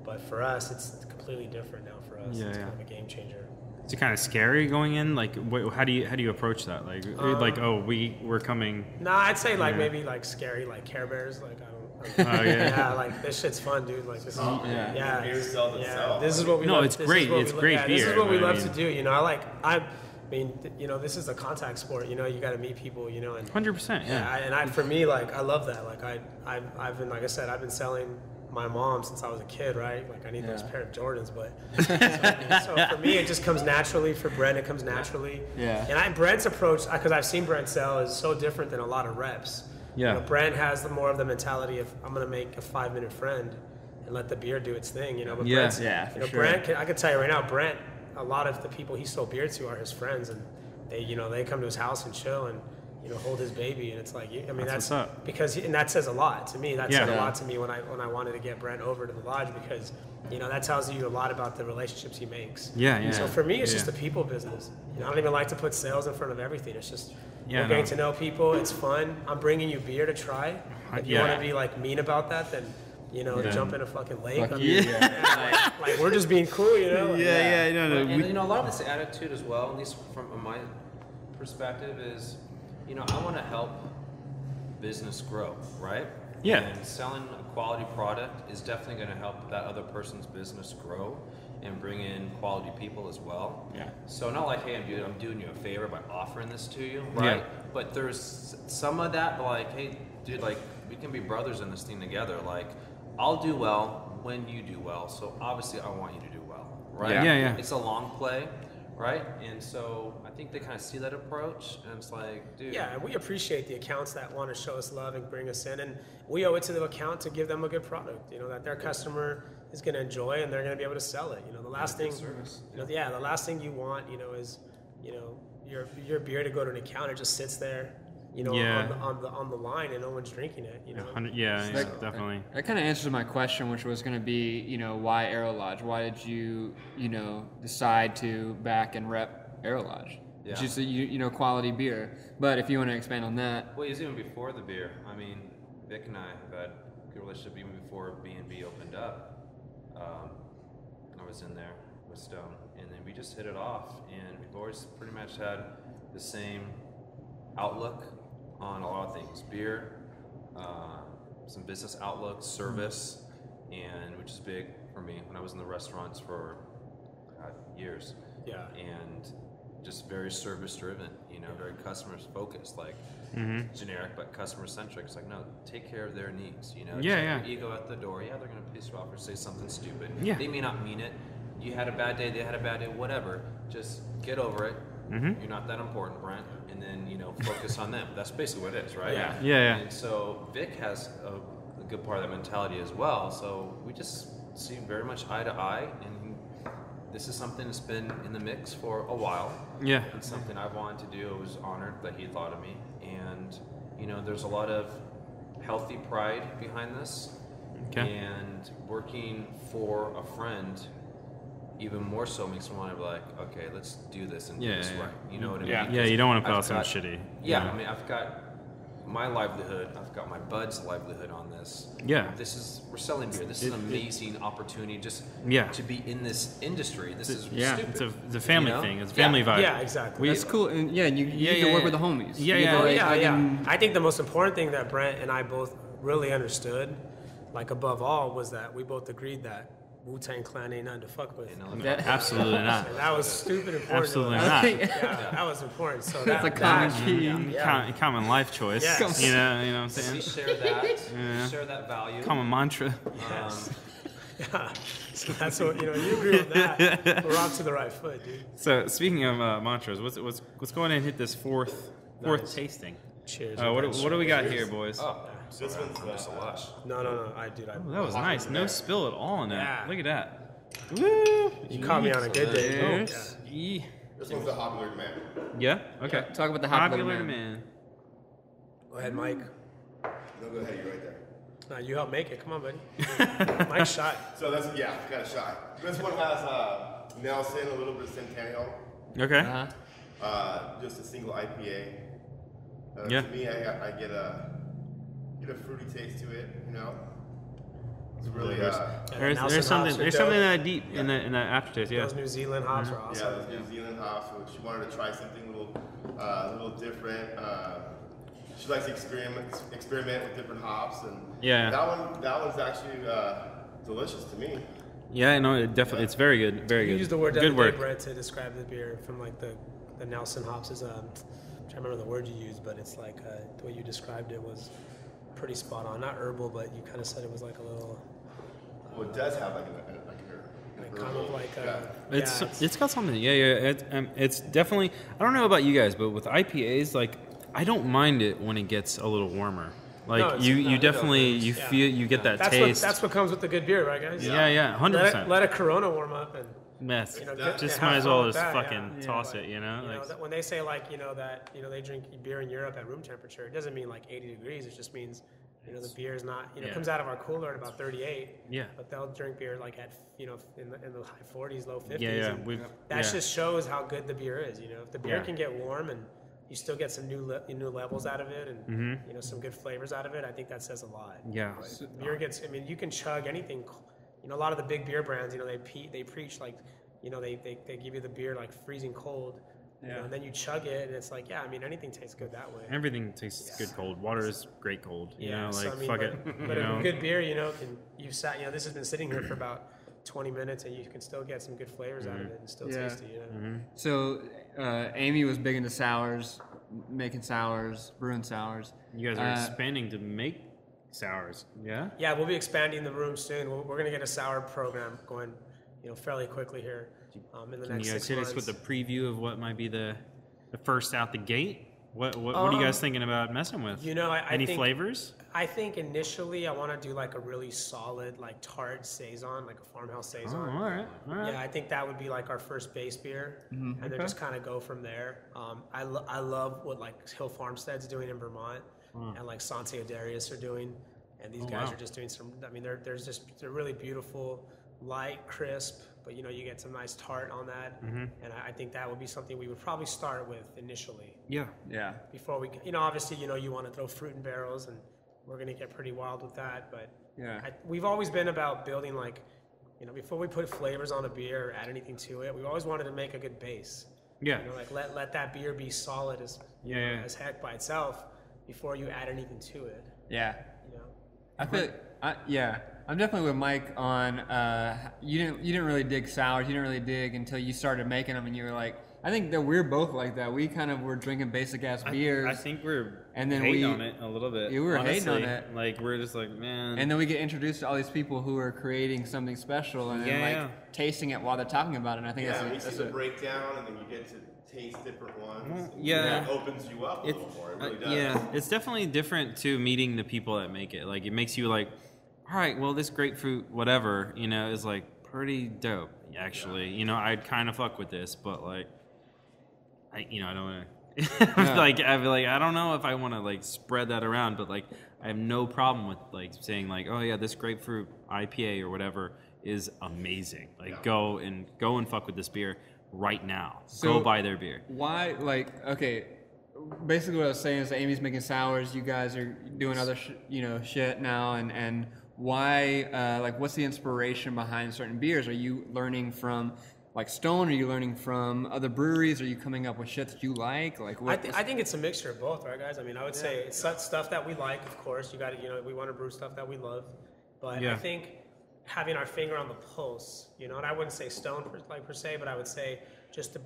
but for us, it's completely different now. For us, it's kind of a game changer. Is it kind of scary going in? Like, how do you approach that? Like, we're coming. No, I'd say maybe like scary, like Care Bears. Like I don't. Yeah, like this shit's fun, dude. Like this is this is what we. No, love. it's great. It's great beer. This is what we love to do. I mean, this is a contact sport. You got to meet people. And 100%. Yeah. For me, like I love that. Like I've been, like I said, I've been selling my mom since I was a kid, right? Like I need those pair of Jordans, but so for me it just comes naturally. For Brent, it comes naturally. Yeah. And Brent's approach, because I've seen Brent sell, is so different than a lot of reps. Yeah. Brent has more of the mentality of I'm gonna make a 5-minute friend and let the beer do its thing. But Brent's, for sure. Brent, I can tell you right now, Brent, a lot of the people he sold beer to are his friends, and they come to his house and chill and hold his baby, and it's like, that's what's up. because and that says a lot to me. That said a lot to me when I wanted to get Brent over to the lodge, because that tells you a lot about the relationships he makes. Yeah. So for me, it's just a people business. I don't even like to put sales in front of everything. It's just we're getting to know people. It's fun. I'm bringing you beer to try. If you want to be like mean about that, then jump in a fucking lake. Like we're just being cool, No. And a lot of this attitude as well, at least from my perspective, is I want to help business grow, right? Yeah. And selling a quality product is definitely going to help that other person's business grow and bring in quality people as well. Yeah. So not like, hey, I'm doing you a favor by offering this to you, right? Yeah. But there's some of that, like, hey, dude, like, we can be brothers in this thing together. Like, I'll do well when you do well, so obviously I want you to do well, right? Yeah. It's a long play, right? And so I think they kind of see that approach, and it's like, dude. Yeah, and we appreciate the accounts that want to show us love and bring us in, and we owe it to the account to give them a good product, that their customer is going to enjoy and they're going to be able to sell it. The last thing, the last thing you want, is, your beer to go to an account, it just sits there, on the line and no one's drinking it. Definitely. That kind of answers my question, which was going to be, why Arrow Lodge? Why did you, decide to back and rep Arrow Lodge? Yeah. Just quality beer. But if you want to expand on that. Well, it was even before the beer. I mean, Vic and I have had a good relationship even before B&B opened up. I was in there with Stone, and then we just hit it off, and we've always pretty much had the same outlook on a lot of things: beer, some business outlook, service, and which is big for me when I was in the restaurants for years. Yeah. And just very service driven, very customer focused, like generic but customer centric. It's like, no, take care of their needs, Check your ego at the door. Yeah, they're gonna piss you off or say something stupid. Yeah. They may not mean it. You had a bad day, they had a bad day, whatever. Just get over it. You're not that important, Brent. And then, focus on them. That's basically what it is, right? Yeah. And so Vic has a good part of that mentality as well. So we just see very much eye to eye, and this is something that's been in the mix for a while. Yeah. It's something I've wanted to do. I was honored that he thought of me. And, there's a lot of healthy pride behind this. Okay. And working for a friend even more so makes me want to be like, okay, let's do this and do this right. You know what I mean? Yeah, you don't want to put out some shitty. Yeah, I mean, I've got my livelihood. I've got my bud's livelihood on this. Yeah. We're selling beer. This is an amazing opportunity just to be in this industry. This is stupid. It's a family thing. It's a family vibe. Yeah, exactly. That's cool. And you need to work with the homies. I think the most important thing that Brent and I both really understood, like above all, was that we both agreed that Wu-Tang Clan ain't nothing to fuck with. Absolutely not. And that was stupid important. Absolutely not. Yeah, that was important. So that's a common key. Common life choice. Yes. You know what I'm saying? We share that. We share that value. Common mantra. Yeah. So that's what you agree with that. We're off to the right foot, dude. So speaking of mantras, let's go ahead and hit this fourth tasting. Cheers. What do we got here, boys? Oh, This one's just a lush. No. That was nice. No spill at all in that. Yeah. Look at that. Woo! You caught me on a good day. Cheers. This one's the Hobler Man. Yeah. Okay. Talk about the Popular man. Go ahead, Mike. No, go ahead. You're right there. No, you help make it. Come on, buddy. Mike's shy. So that's kind of shy. This one has Nelson, a little bit of Centennial, Okay. just a single IPA. Yeah. To me, I get a fruity taste to it. It's really There's something that deep in that aftertaste. Yeah. Those New Zealand hops are awesome. those New Zealand hops, which she wanted to try something a little different. She likes to experiment with different hops, and that one's actually delicious to me. Yeah, no, it definitely it's very good, very good. You used the word good work. Brett, to describe the beer from like the Nelson hops. I'm trying to remember the word you used, but it's like the way you described it was pretty spot on. Not herbal, but you kind of said it was like a little. Well, it does have like kind of like it's got something. Yeah. It's definitely. I don't know about you guys, but with IPAs, like I don't mind it when it gets a little warmer. Like you definitely feel you get that taste. That's what comes with the good beer, right, guys? Yeah, 100%. Let a Corona warm up and. Mess. Just might as well just fucking toss it, when they say like that they drink beer in Europe at room temperature, it doesn't mean like 80 degrees. It just means the beer is not it comes out of our cooler at about 38. Yeah. But they'll drink beer like at in the high 40s, low 50s. Yeah. That just shows how good the beer is. If the beer can get warm and you still get some new levels out of it and some good flavors out of it, I think that says a lot. Yeah. Beer gets. You can chug anything. A lot of the big beer brands, they preach like, they give you the beer like freezing cold, and then you chug it, and it's like, anything tastes good that way. Everything tastes good cold. Water is great cold. Fuck it. But a good beer, this has been sitting here for about 20 minutes, and you can still get some good flavors out of it and still tasty. So Amy was big into sours, making sours, brewing sours. You guys are expanding to make sours, yeah? Yeah, we'll be expanding the room soon. We're going to get a sour program going, fairly quickly here in the next 6 months. Can you guys hit us with a preview of what might be the first out the gate? What are you guys thinking about messing with? Any flavors? I think initially I want to do like a really solid like tart saison, like a farmhouse saison. Oh, all right. Yeah, I think that would be like our first base beer, and then just kind of go from there. I love what like Hill Farmstead's doing in Vermont, and like Sante Darius are doing, and these guys are just doing some. They're really beautiful, light, crisp, but you get some nice tart on that, and I think that would be something we would probably start with initially. Yeah. Before we, obviously, you want to throw fruit in barrels, and we're going to get pretty wild with that, but we've always been about building like, before we put flavors on a beer or add anything to it, we always wanted to make a good base. Yeah. Like let that beer be solid as heck by itself before you add anything to it. Yeah. I feel I'm definitely with Mike on you didn't really dig sours. You didn't really dig until you started making them, and you were like, I think that we're both like that. We kind of were drinking basic ass beers. I think we're and then hating on it a little bit. Yeah, we were hating on it. Like we're just like, man. And then we get introduced to all these people who are creating something special and then tasting it while they're talking about it. And I think that's a breakdown, and then you get to taste different ones. Yeah, it opens you up a little more. It really does. Yeah, it's definitely different to meeting the people that make it. Like it makes you like, all right, well, this grapefruit whatever is like pretty dope. Actually, I'd kind of fuck with this, but like. I don't want to like I don't know if I want to like spread that around, but like I have no problem with like saying like, oh yeah, this grapefruit IPA or whatever is amazing. Like go and fuck with this beer right now. So go buy their beer. Why basically what I was saying is that Amy's making sours. You guys are doing other shit now, and why? Like, what's the inspiration behind certain beers? Are you learning from like Stone? Are you learning from other breweries? Are you coming up with shit that you like? Like, what? I think it's a mixture of both, right, guys? I mean, I would say it's stuff that we like, of course. You got to, we want to brew stuff that we love, but I think having our finger on the pulse, and I wouldn't say Stone per se, but I would say just the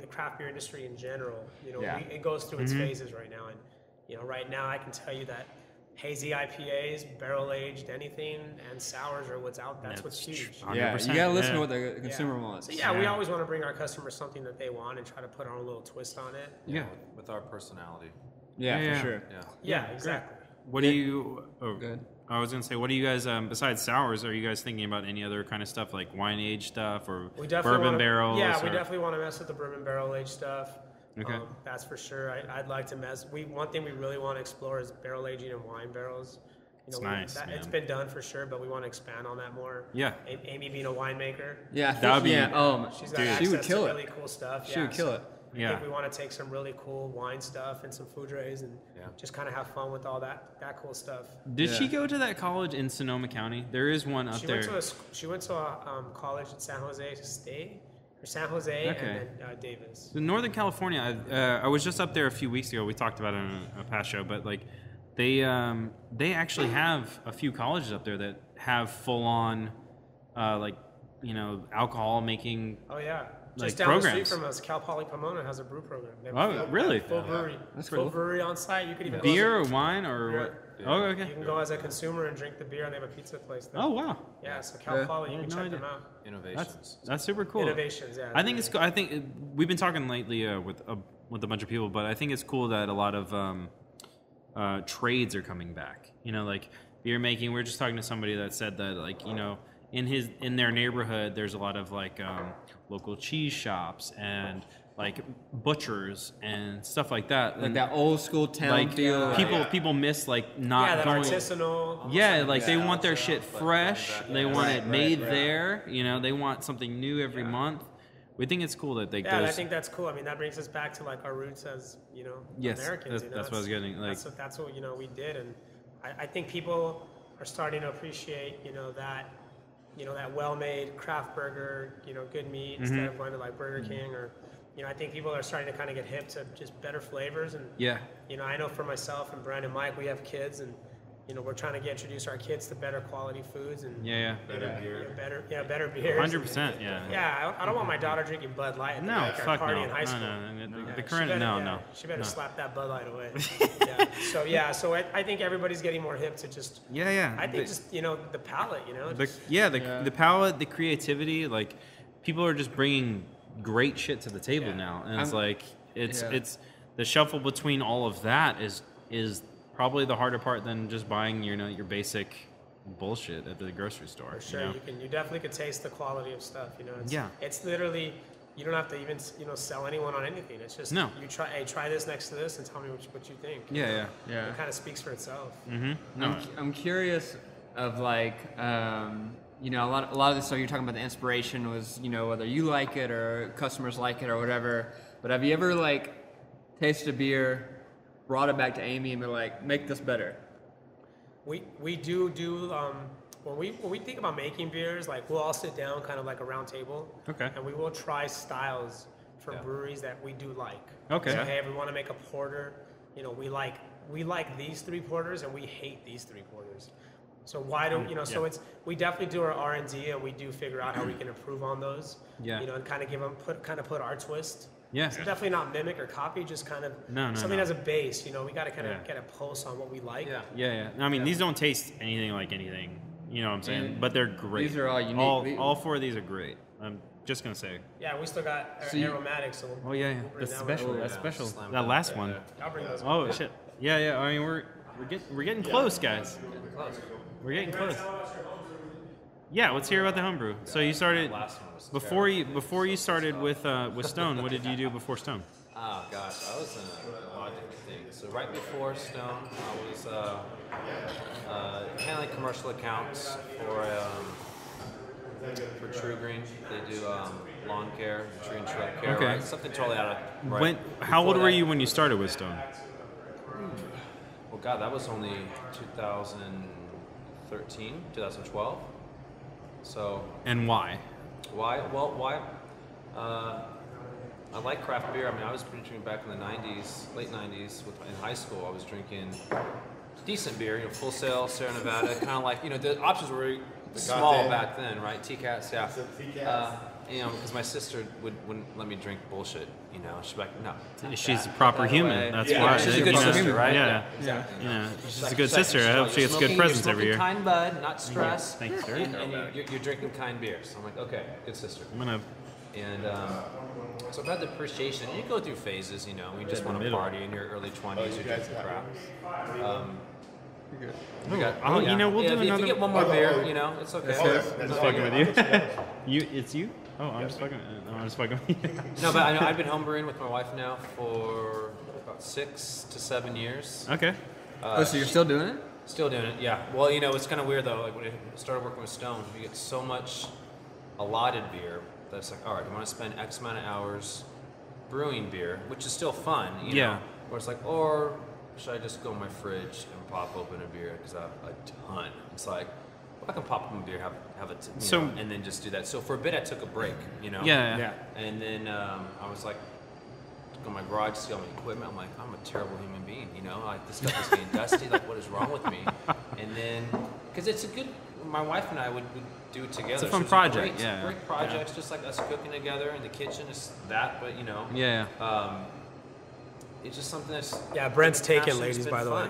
craft beer industry in general. It goes through its phases right now, and right now I can tell you that hazy IPAs, barrel aged anything, and sours are what's out. That's what's huge. 100%. Yeah, you gotta listen to what the consumer wants. So we always want to bring our customers something that they want and try to put our own little twist on it. Yeah, with our personality. Yeah, for sure. Yeah, exactly. What do you? Oh, good. I was gonna say, what do you guys besides sours? Are you guys thinking about any other kind of stuff like wine aged stuff or bourbon barrels? Yeah, we definitely want to mess with the bourbon barrel aged stuff. Okay. That's for sure. I'd like to one thing we really want to explore is barrel aging in wine barrels. It's nice, man. It's been done for sure, but we want to expand on that more. Yeah. Amy being a winemaker. Yeah, that would be. She's got access she would kill to really cool stuff. She would kill it. I think we want to take some really cool wine stuff and some food trays and just kind of have fun with all that cool stuff. Did she go to that college in Sonoma County? There is one up there. She went to a college at San Jose State. San Jose and then Davis. In Northern California, I was just up there a few weeks ago. We talked about it on a past show, but like they actually have a few colleges up there that have full on alcohol making. Oh yeah. Like just down programs. the street from us, Cal Poly Pomona has a brew program. Really? Full brewery. That's full cool. brewery on site. You could even Beer or wine or beer. what? Yeah. Oh, okay. You can go as a consumer and drink the beer, and they have a pizza place there. Oh, wow. Yeah, so Cal Poly, you can check them out. Innovations. That's super cool. Innovations, yeah. I think it's cool. I think we've been talking lately with a bunch of people, but I think it's cool that a lot of trades are coming back. Like beer making. We were just talking to somebody that said that, like, in their neighborhood, there's a lot of like local cheese shops and like butchers and stuff like that. Like that old school town feel. People miss like not going artisanal. Yeah, like they want their shit fresh. They want it made there. They want something new every month. We think it's cool that they. Yeah, I think that's cool. I mean, that brings us back to like our roots as Americans. That's what I was getting. Like that's what we did, and I think people are starting to appreciate that well-made craft burger, good meat instead of going to like Burger King or. I think people are starting to kind of get hip to just better flavors, and I know for myself and Brent and Mike, we have kids, and we're trying to introduce our kids to better quality foods and better beer, better beers. 100%, Yeah, I don't want my daughter drinking Bud Light at the party in high school. The current, no. She better slap that Bud Light away. So I think everybody's getting more hip to just. I think the palate, the palate, the creativity, like people are just bringing great shit to the table now, and it's the shuffle between all of that is probably the harder part than just buying your basic bullshit at the grocery store. For sure, you definitely could taste the quality of stuff. It's literally you don't have to even sell anyone on anything. It's just you try this next to this and tell me what you think. Yeah. It kind of speaks for itself. Mm-hmm. I'm curious of like. A lot of the stuff you're talking about, the inspiration was, whether you like it or customers like it or whatever. But have you ever like tasted a beer, brought it back to Amy, and been like, make this better? We do when we think about making beers, like we'll all sit down kind of like a round table, and we will try styles from breweries that we do like. Okay. So hey, we want to make a porter. We like these 3 porters and we hate these 3 porters. So why don't So we definitely do our R&D and we do figure out how we can improve on those. And kind of put our twist. Yeah. So definitely not mimic or copy, just kind of something as a base. We got to kind of get a pulse on what we like. Yeah. I mean, these don't taste anything like anything. You know what I'm saying? But they're great. These are all unique. All 4 of these are great. I'm just gonna say. Yeah, we still got aromatics. So That's special. That's special. That last one. I'll bring those. Oh shit. Yeah. I mean, we're getting close, guys. We're getting close. Yeah, let's hear about the homebrew. So you started before you started with Stone. What did you do before Stone? Oh gosh, I was in a lot of different things. So right before Stone, I was handling commercial accounts for for True Green. They do lawn care, tree and shrub care. Okay. Right? Something totally out of How old were you when you started with Stone? Well, God, that was only 2013, 2012. So. And why? Why? Well, why? I like craft beer. I mean, I was drinking back in the 90s, late 90s, in high school. I was drinking decent beer, Full Sail, Sierra Nevada, kind of like, the options were very small back then, right? T-Cats, yeah. Because my sister wouldn't let me drink bullshit, She'd be like, no. She's a proper human. That's why. She's a good sister, right? Yeah. Exactly. Yeah. She's a good sister. I hope she gets good presents every year. Kind bud, not stress. Thanks, sir. And you're drinking kind beer. So I'm like, okay, good sister. And so I've had the appreciation. You go through phases, you just want to party in your early 20s. You drink some crap. We'll do another. If you get one more beer, it's okay. I'm just fucking with you. It's you? Oh, I'm just fucking. No, I'm just fucking with you. No, but I've been homebrewing with my wife now for about 6 to 7 years. Okay. So you're still doing it? Still doing it, yeah. Well, it's kind of weird though. Like when I started working with Stone, we get so much allotted beer that's like, all right, I want to spend X amount of hours brewing beer, which is still fun, know. Or it's like, or should I just go in my fridge and pop open a beer because I have a ton? It's like, well, I can pop open a beer, have it, and then just do that. So for a bit, I took a break, Yeah. And then I was like, go in my garage, see all my equipment. I'm like, I'm a terrible human being, Like this stuff is getting dusty. Like, what is wrong with me? And then, because it's a good. My wife and I would do it together. It's a fun project, Great projects, just like us cooking together in the kitchen. It's that, but it's just something that's Brent's taken, ladies, by the way.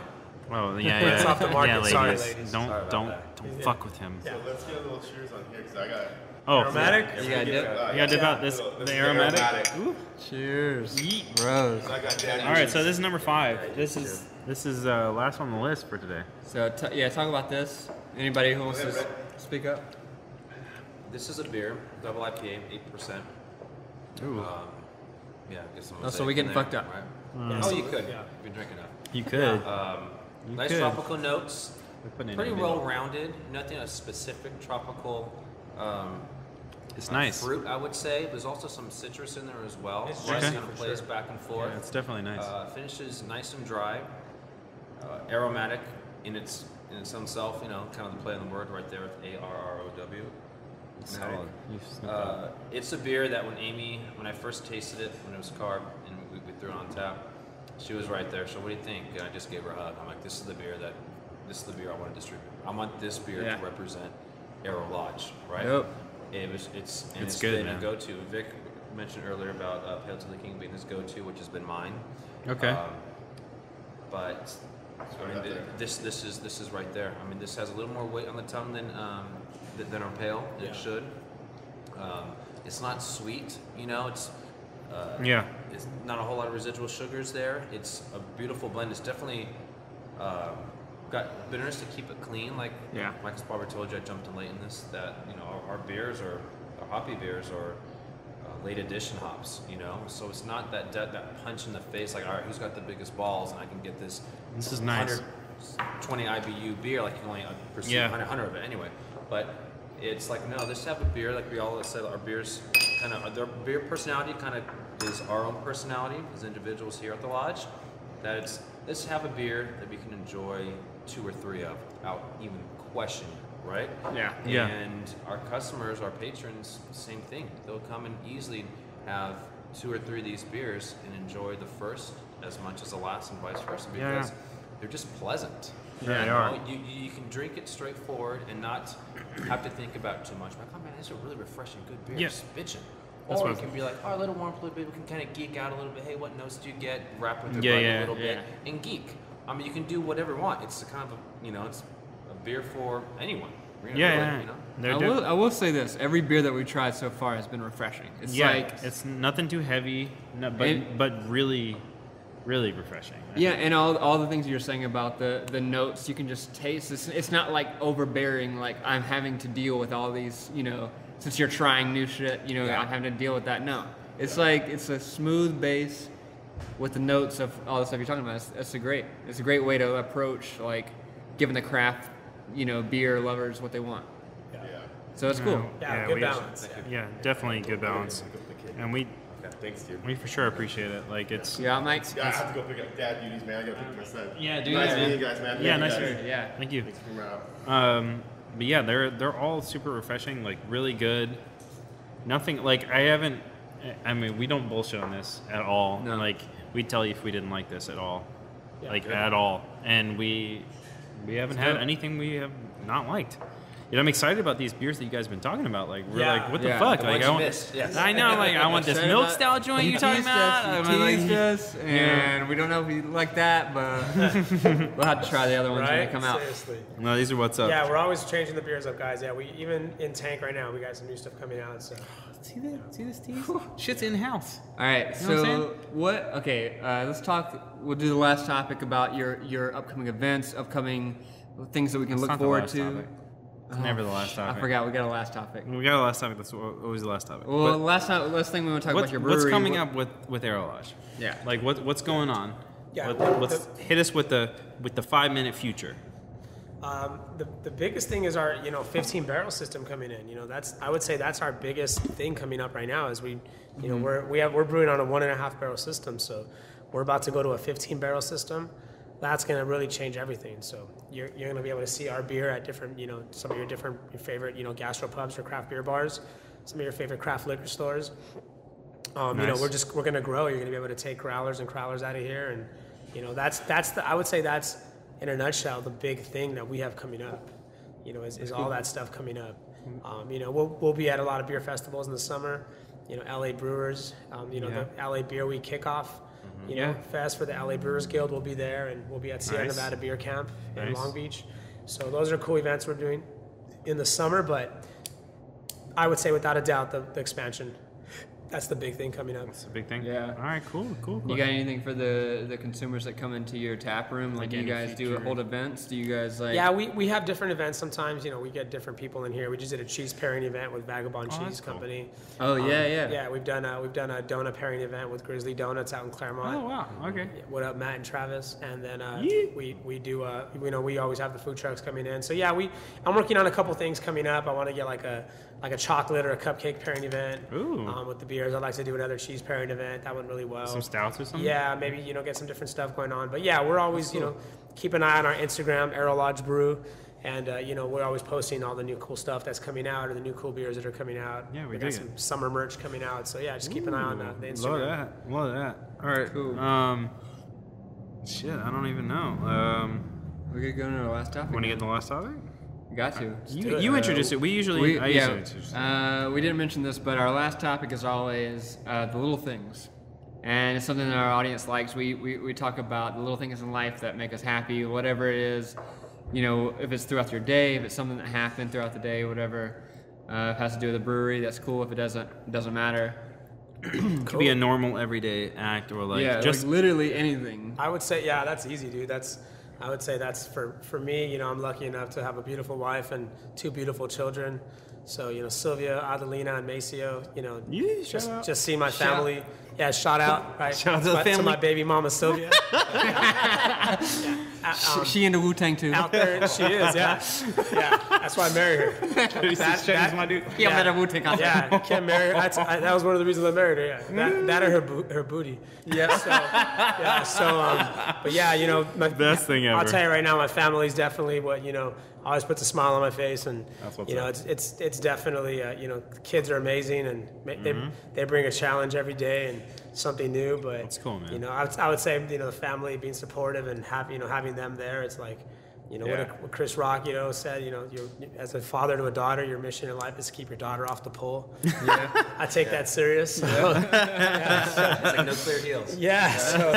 Oh yeah. It's off the market. Yeah, Sorry, ladies. ladies. Don't fuck with him. So let's get a little cheers on here because I got. Aromatic? You got dip? You got dip out the aromatic. Ooh. Cheers. Yeet. Bros. All right, so this is number 5. This is last on the list for today. So talk about this. Anybody who wants to speak up? This is a beer, double IPA, 8%. Ooh. So we're getting fucked up. Right? You could. Yeah. If you're drinking enough. You could. Nice tropical notes. Pretty well well-rounded. Nothing a specific tropical. It's nice. Fruit, I would say. There's also some citrus in there as well. It's Rice juicy kind of plays back and forth. Yeah, it's definitely nice. Finishes nice and dry. Aromatic in its own self. Kind of the play on the word right there with ARROW. Solid. It's a beer that when I first tasted it, when it was carved and we threw it on tap, she was right there. So what do you think? And I just gave her a hug. I'm like, this is the beer I want to distribute. I want this beer to represent Arrow Lodge, right? Yep. It's good, been man. a go-to. Vic mentioned earlier about Pale to the King being his go-to, which has been mine. Okay. But this is right there. I mean, this has a little more weight on the tongue than our Pale. It should. It's not sweet, It's It's not a whole lot of residual sugars there. It's a beautiful blend. It's definitely got bitterness to keep it clean. Like Michael's probably told you, I jumped in late in this. That our beers our hoppy beers are late edition hops. So it's not that punch in the face. Like, all right, who's got the biggest balls, and I can get this. This is nice. 120 IBU beer, like you can only pursue 100 of it anyway. But it's like, no, this type of beer, like we all said, our beers their beer personality kind of is our own personality as individuals here at the lodge. Let's have a beer that we can enjoy 2 or 3 of without even questioning, right? Yeah. And our customers, our patrons, same thing. They'll come and easily have 2 or 3 of these beers and enjoy the first as much as the last, and vice versa, because they're just pleasant. Yeah, they are. You can drink it straightforward and not have to think about too much. Like, oh man, this is a really refreshing, good beer. Yes. Bitchin'. Or you can be like, oh, a little warm, a little bit. We can kind of geek out a little bit. Hey, what notes do you get? Rap with your bud a little bit and geek. I mean, you can do whatever you want. It's a kind of it's a beer for anyone. I will say this: every beer that we've tried so far has been refreshing. It's it's nothing too heavy, but really, really refreshing. Yeah, and all the things you're saying about the notes, you can just taste. It's not like overbearing. Like, I'm having to deal with all these, since you're trying new shit, I'm having to deal with that. No, it's like it's a smooth base with the notes of all the stuff you're talking about. It's a great way to approach, like, giving the craft, beer lovers what they want. So it's cool. Yeah, good balance. Yeah, definitely good balance. And we Thanks, dude. we for sure appreciate it. Like it's Yeah, Mike. Yeah, I have to go pick up dad duties, man. I gotta pick up my son. Yeah, dude. Nice meeting you guys, man. Yeah, Thank you nice guys. to meet you. Yeah. Thank you. Thanks for coming out. But yeah, they're all super refreshing, like really good. Nothing like I mean, we don't bullshit on this at all. No. Like we'd tell you if we didn't like this at all, Yeah, good. at all. And we haven't had anything we have not liked. You know, I'm excited about these beers that you guys have been talking about. Like we're like, what the fuck? The Like ones I you want. missed, yes. I know. Like I want this milk stout joint you're talking about. You teased us, and we don't know if we like that, but we'll have to try the other ones when they come out. Seriously. No, these are what's up. Yeah, we're always changing the beers up, guys. Yeah, we even in tank right now, we got some new stuff coming out. So See that? See this tease? Shit's in house. All right, You know so what? Okay, let's talk. We'll do the last topic about your upcoming events, upcoming things that we can It's look not the forward last to. topic. It's never the last topic. I forgot we got a last topic. We got a last topic. That's always the last topic. Well, But last thing we want to talk about your brewery. what's coming up with Arrow Lodge? Yeah. Like what's going on? Yeah, Let's hit us with the 5-minute future. the biggest thing is our 15 barrel system coming in. I would say that's our biggest thing coming up right now. Is we're brewing on a 1.5 barrel system, so we're about to go to a 15 barrel system. That's going to really change everything. So you're going to be able to see our beer at different, some of your favorite, gastropubs or craft beer bars, some of your favorite craft liquor stores. Nice. We're going to grow. You're going to be able to take growlers and crowlers out of here, and I would say that's in a nutshell the big thing that we have coming up. Is all that stuff coming up. We'll be at a lot of beer festivals in the summer. LA Brewers, the LA Beer Week kickoff. Fest for the LA Brewers Guild will be there, and we'll be at Sierra Nevada Beer Camp in Long Beach. So those are cool events we're doing in the summer, but I would say without a doubt the expansion. That's the big thing coming up. That's a big thing. Yeah. All right. Cool. You got anything for the consumers that come into your tap room? Like, do you guys hold events? Do you guys like? Yeah, we have different events sometimes. We get different people in here. We just did a cheese pairing event with Vagabond Cheese Company. Oh yeah. Yeah, we've done a donut pairing event with Grizzly Donuts out in Claremont. Oh wow. Okay. What up, Matt and Travis? And then we do we always have the food trucks coming in. So yeah, I'm working on a couple things coming up. I want to get like a chocolate or a cupcake pairing event. Ooh. With the beers. I'd like to do another cheese pairing event. That went really well. Some stouts or something. Yeah, maybe get some different stuff going on. But yeah, we're always keep an eye on our Instagram, Arrow Lodge Brew, and we're always posting all the new cool stuff that's coming out or the new cool beers that are coming out. Yeah, we got some summer merch coming out. So yeah, just keep an eye on the Instagram. Love that. All right. Cool. Shit, I don't even know. We're gonna go into our last topic. Want to get in the last topic? Got to. You introduced it. We usually. I usually introduce it. We didn't mention this, but our last topic is always the little things, and it's something that our audience likes. We talk about the little things in life that make us happy, whatever it is. If it's throughout your day, if it's something that happened throughout the day, whatever. If it has to do with the brewery, that's cool. If it doesn't matter. It could be a normal everyday act or just literally anything. I would say that's easy, dude. I would say that's for me. I'm lucky enough to have a beautiful wife and 2 beautiful children. So Sylvia, Adelina, and Maceo. Just see my family. Yeah, shout out, right? Shout out to the family. To my baby mama Sylvia. She into Wu-Tang too. Out there, she is. Yeah. That's why I married her. That's my dude. Yeah, better Wu-Tang concert. Yeah, can't marry her. That was one of the reasons I married her. Yeah, that or her booty. Yeah. But yeah, my best thing ever. I'll tell you right now, my family's definitely what always puts a smile on my face, and that's what's up. it's definitely the kids are amazing, and they bring a challenge every day and something new. But that's cool, man. I would say the family being supportive and having them there. It's like what Chris Rock said. You're, as a father to a daughter, your mission in life is to keep your daughter off the pole. Yeah, I take that serious. So, it's like no clear heels. Yeah. So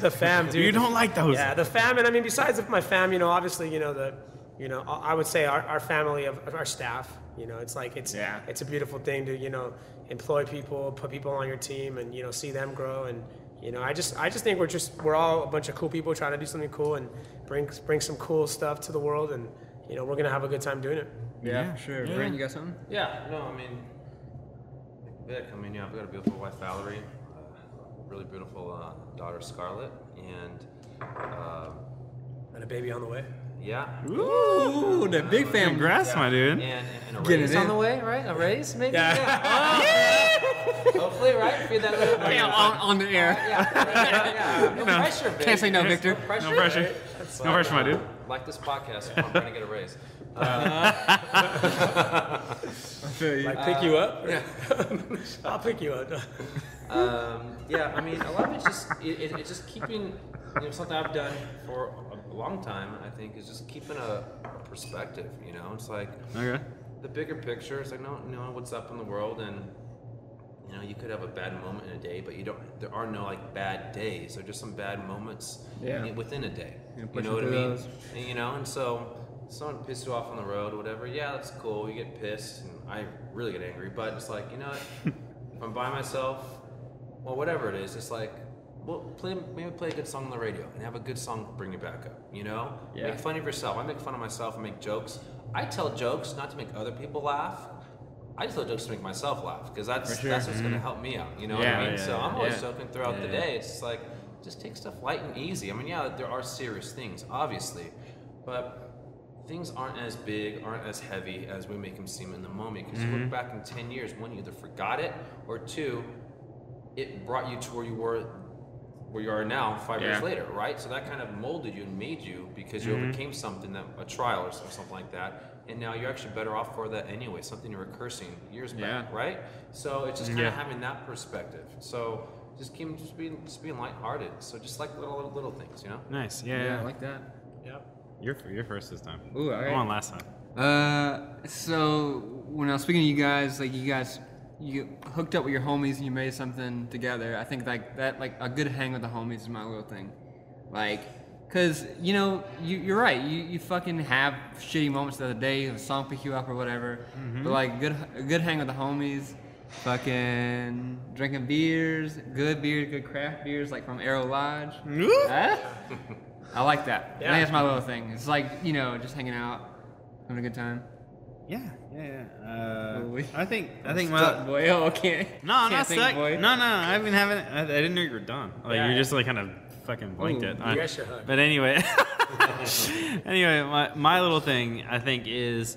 the fam, dude. You don't like those. Yeah, the fam, and I mean, besides my fam, obviously, I would say our family of our staff. It's like it's a beautiful thing to employ people, put people on your team, and see them grow. And I just think we're all a bunch of cool people trying to do something cool and bring some cool stuff to the world, and we're gonna have a good time doing it. Yeah, sure. Yeah. Brent, you got something? Yeah, no, I mean, Vic, I've got a beautiful wife, Valerie, really beautiful daughter, Scarlett, and a baby on the way. Yeah. Ooh, the big family. Congrats, my dude. And a Get raise it on in. the way, right? A raise, maybe? Yeah. Hopefully, right? Feed that little Yeah, on the air. Yeah. No pressure, baby. Can't say no, Victor. No pressure. No pressure. Right? No pressure, my dude. Like this podcast, I'm trying to get a raise. I feel you. Like pick you up? Yeah. I'll pick you up. Yeah, I mean, a lot of it's just it's just keeping, something I've done for a long time. I think is just keeping a perspective. It's like Okay. the bigger picture. It's like what's up in the world, and you could have a bad moment in a day, but there are no like bad days. There are just some bad moments within a day. You know what I mean? And so someone pisses you off on the road or whatever. Yeah, that's cool. You get pissed, and I really get angry. But it's like if I'm by myself. Well, whatever it is, it's like, maybe play a good song on the radio and have a good song to bring you back up, Yeah. Make fun of yourself. I make fun of myself and make jokes. I tell jokes not to make other people laugh. I just tell jokes to make myself laugh because that's what's going to help me out, what I mean? So I'm always joking throughout the day. It's just like, just take stuff light and easy. I mean, there are serious things, obviously, but things aren't as big, aren't as heavy as we make them seem in the moment because you look back in 10 years, one, you either forgot it, or two, it brought you to where you are now 5 years later, right? So that kind of molded you and made you because you overcame something, a trial or something like that, and now you're actually better off for that anyway, something you were cursing years back, right? So it's just kind of having that perspective. So just being lighthearted. So just like little things, Nice. Yeah, I like that. Yep. You're first this time. Ooh, all right. I'm on last time. So when I was speaking to you guys, you hooked up with your homies and you made something together. I think like that, like a good hang with the homies is my little thing. Like, cause you're right. You fucking have shitty moments the other day. A song pick you up or whatever. But like a good hang with the homies. Fucking drinking beers, good craft beers like from Arrow Lodge. Huh? I like that. Yeah. I think that's my little thing. It's like just hanging out, having a good time. Yeah. I think Stuck, boy. Oh, okay. No, I'm not Can't think, stuck. boy. No, I've been having. I didn't know you were done. Like you just like kind of fucking blinked it. You guys should hug. But anyway, my little thing I think is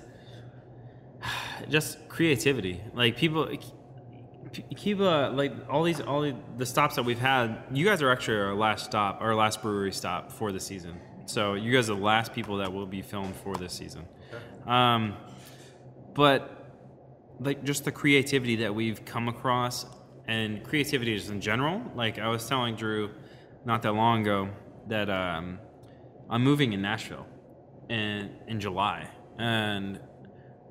just creativity. Like people keep like all the stops that we've had. You guys are actually our last brewery stop for the season. So you guys are the last people that will be filmed for this season. But like just the creativity that we've come across, and creativity just in general. Like I was telling Drew not that long ago that I'm moving in Nashville in July, and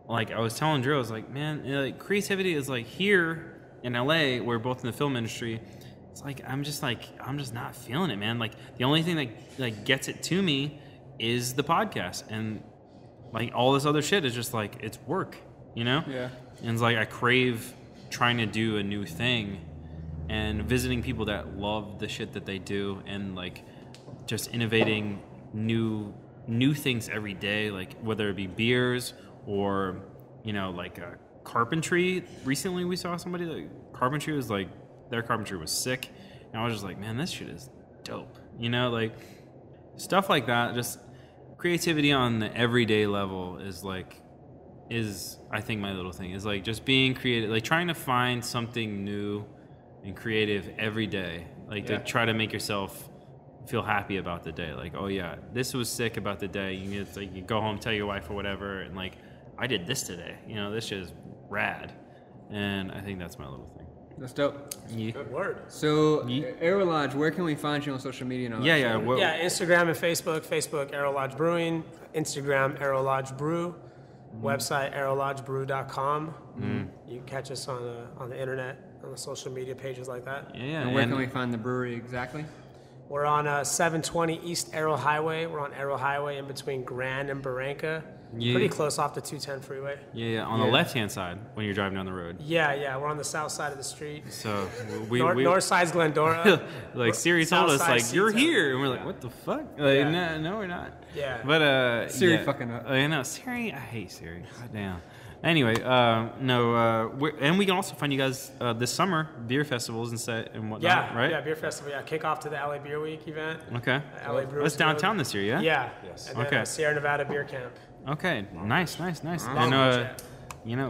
like I was telling Drew, I was like, man, like creativity is like here in LA, we're both in the film industry. It's like I'm just not feeling it, man. Like the only thing that like gets it to me is the podcast, and like all this other shit is just like it's work, Yeah. And it's like I crave trying to do a new thing and visiting people that love the shit that they do, and like just innovating new things every day, like whether it be beers or like carpentry. Recently we saw somebody that carpentry was like their carpentry was sick, and I was just like, man, this shit is dope, like stuff like that. Just creativity on the everyday level is I think my little thing is like just being creative, like trying to find something new and creative every day, like to try to make yourself feel happy about the day. Like, oh yeah, this was sick about the day. You go home, tell your wife or whatever, and like, I did this today. This shit is rad, and I think that's my little thing. That's dope. Yeah. Good word. So, Arrow Lodge, where can we find you on social media? And all that Yeah. shit? Yeah, Instagram and Facebook. Facebook, Arrow Lodge Brewing. Instagram, Arrow Lodge Brew. Website, arrowlodgebrew.com. You can catch us on the internet, on the social media pages like that. Yeah. And where can we find the brewery exactly? We're on 720 East Arrow Highway. We're on Arrow Highway in between Grand and Barranca. Yeah. Pretty close off the 210 freeway. Yeah. On the left-hand side when you're driving down the road. Yeah. We're on the south side of the street. So North side's Glendora. like Siri told us, South like, side you're Seatown. here, and we're like, what the fuck? Like, no, we're not. Yeah. But Siri fucking up. I know Siri. I hate Siri. God damn. Anyway, and we can also find you guys this summer, beer festivals and whatnot, right? Yeah, beer festival. Yeah, kick off to the LA Beer Week event. Okay. LA Brewers That's downtown Road. this year, yeah? Yeah. Yes. And then Sierra Nevada Beer Camp. Okay, nice. Long And we're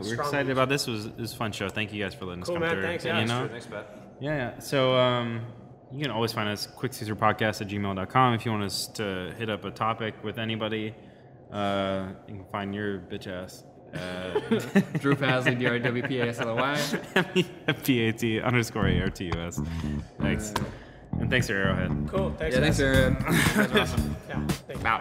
Strong excited beach. about this. It was a fun show. Thank you guys for letting us Cool, come man. through. Thanks, You yeah. know? Thanks, Pat. Yeah. So you can always find us quickcaesarpodcast@gmail.com if you want us to hit up a topic with anybody. You can find your bitch ass. Drew Pasley, DRWPASLY. PAT_ARTUS. Thanks. And thanks to Arrowhead. Cool. Thanks. Yeah, thanks, guys. Aaron. That's awesome. Yeah. Thanks. Wow.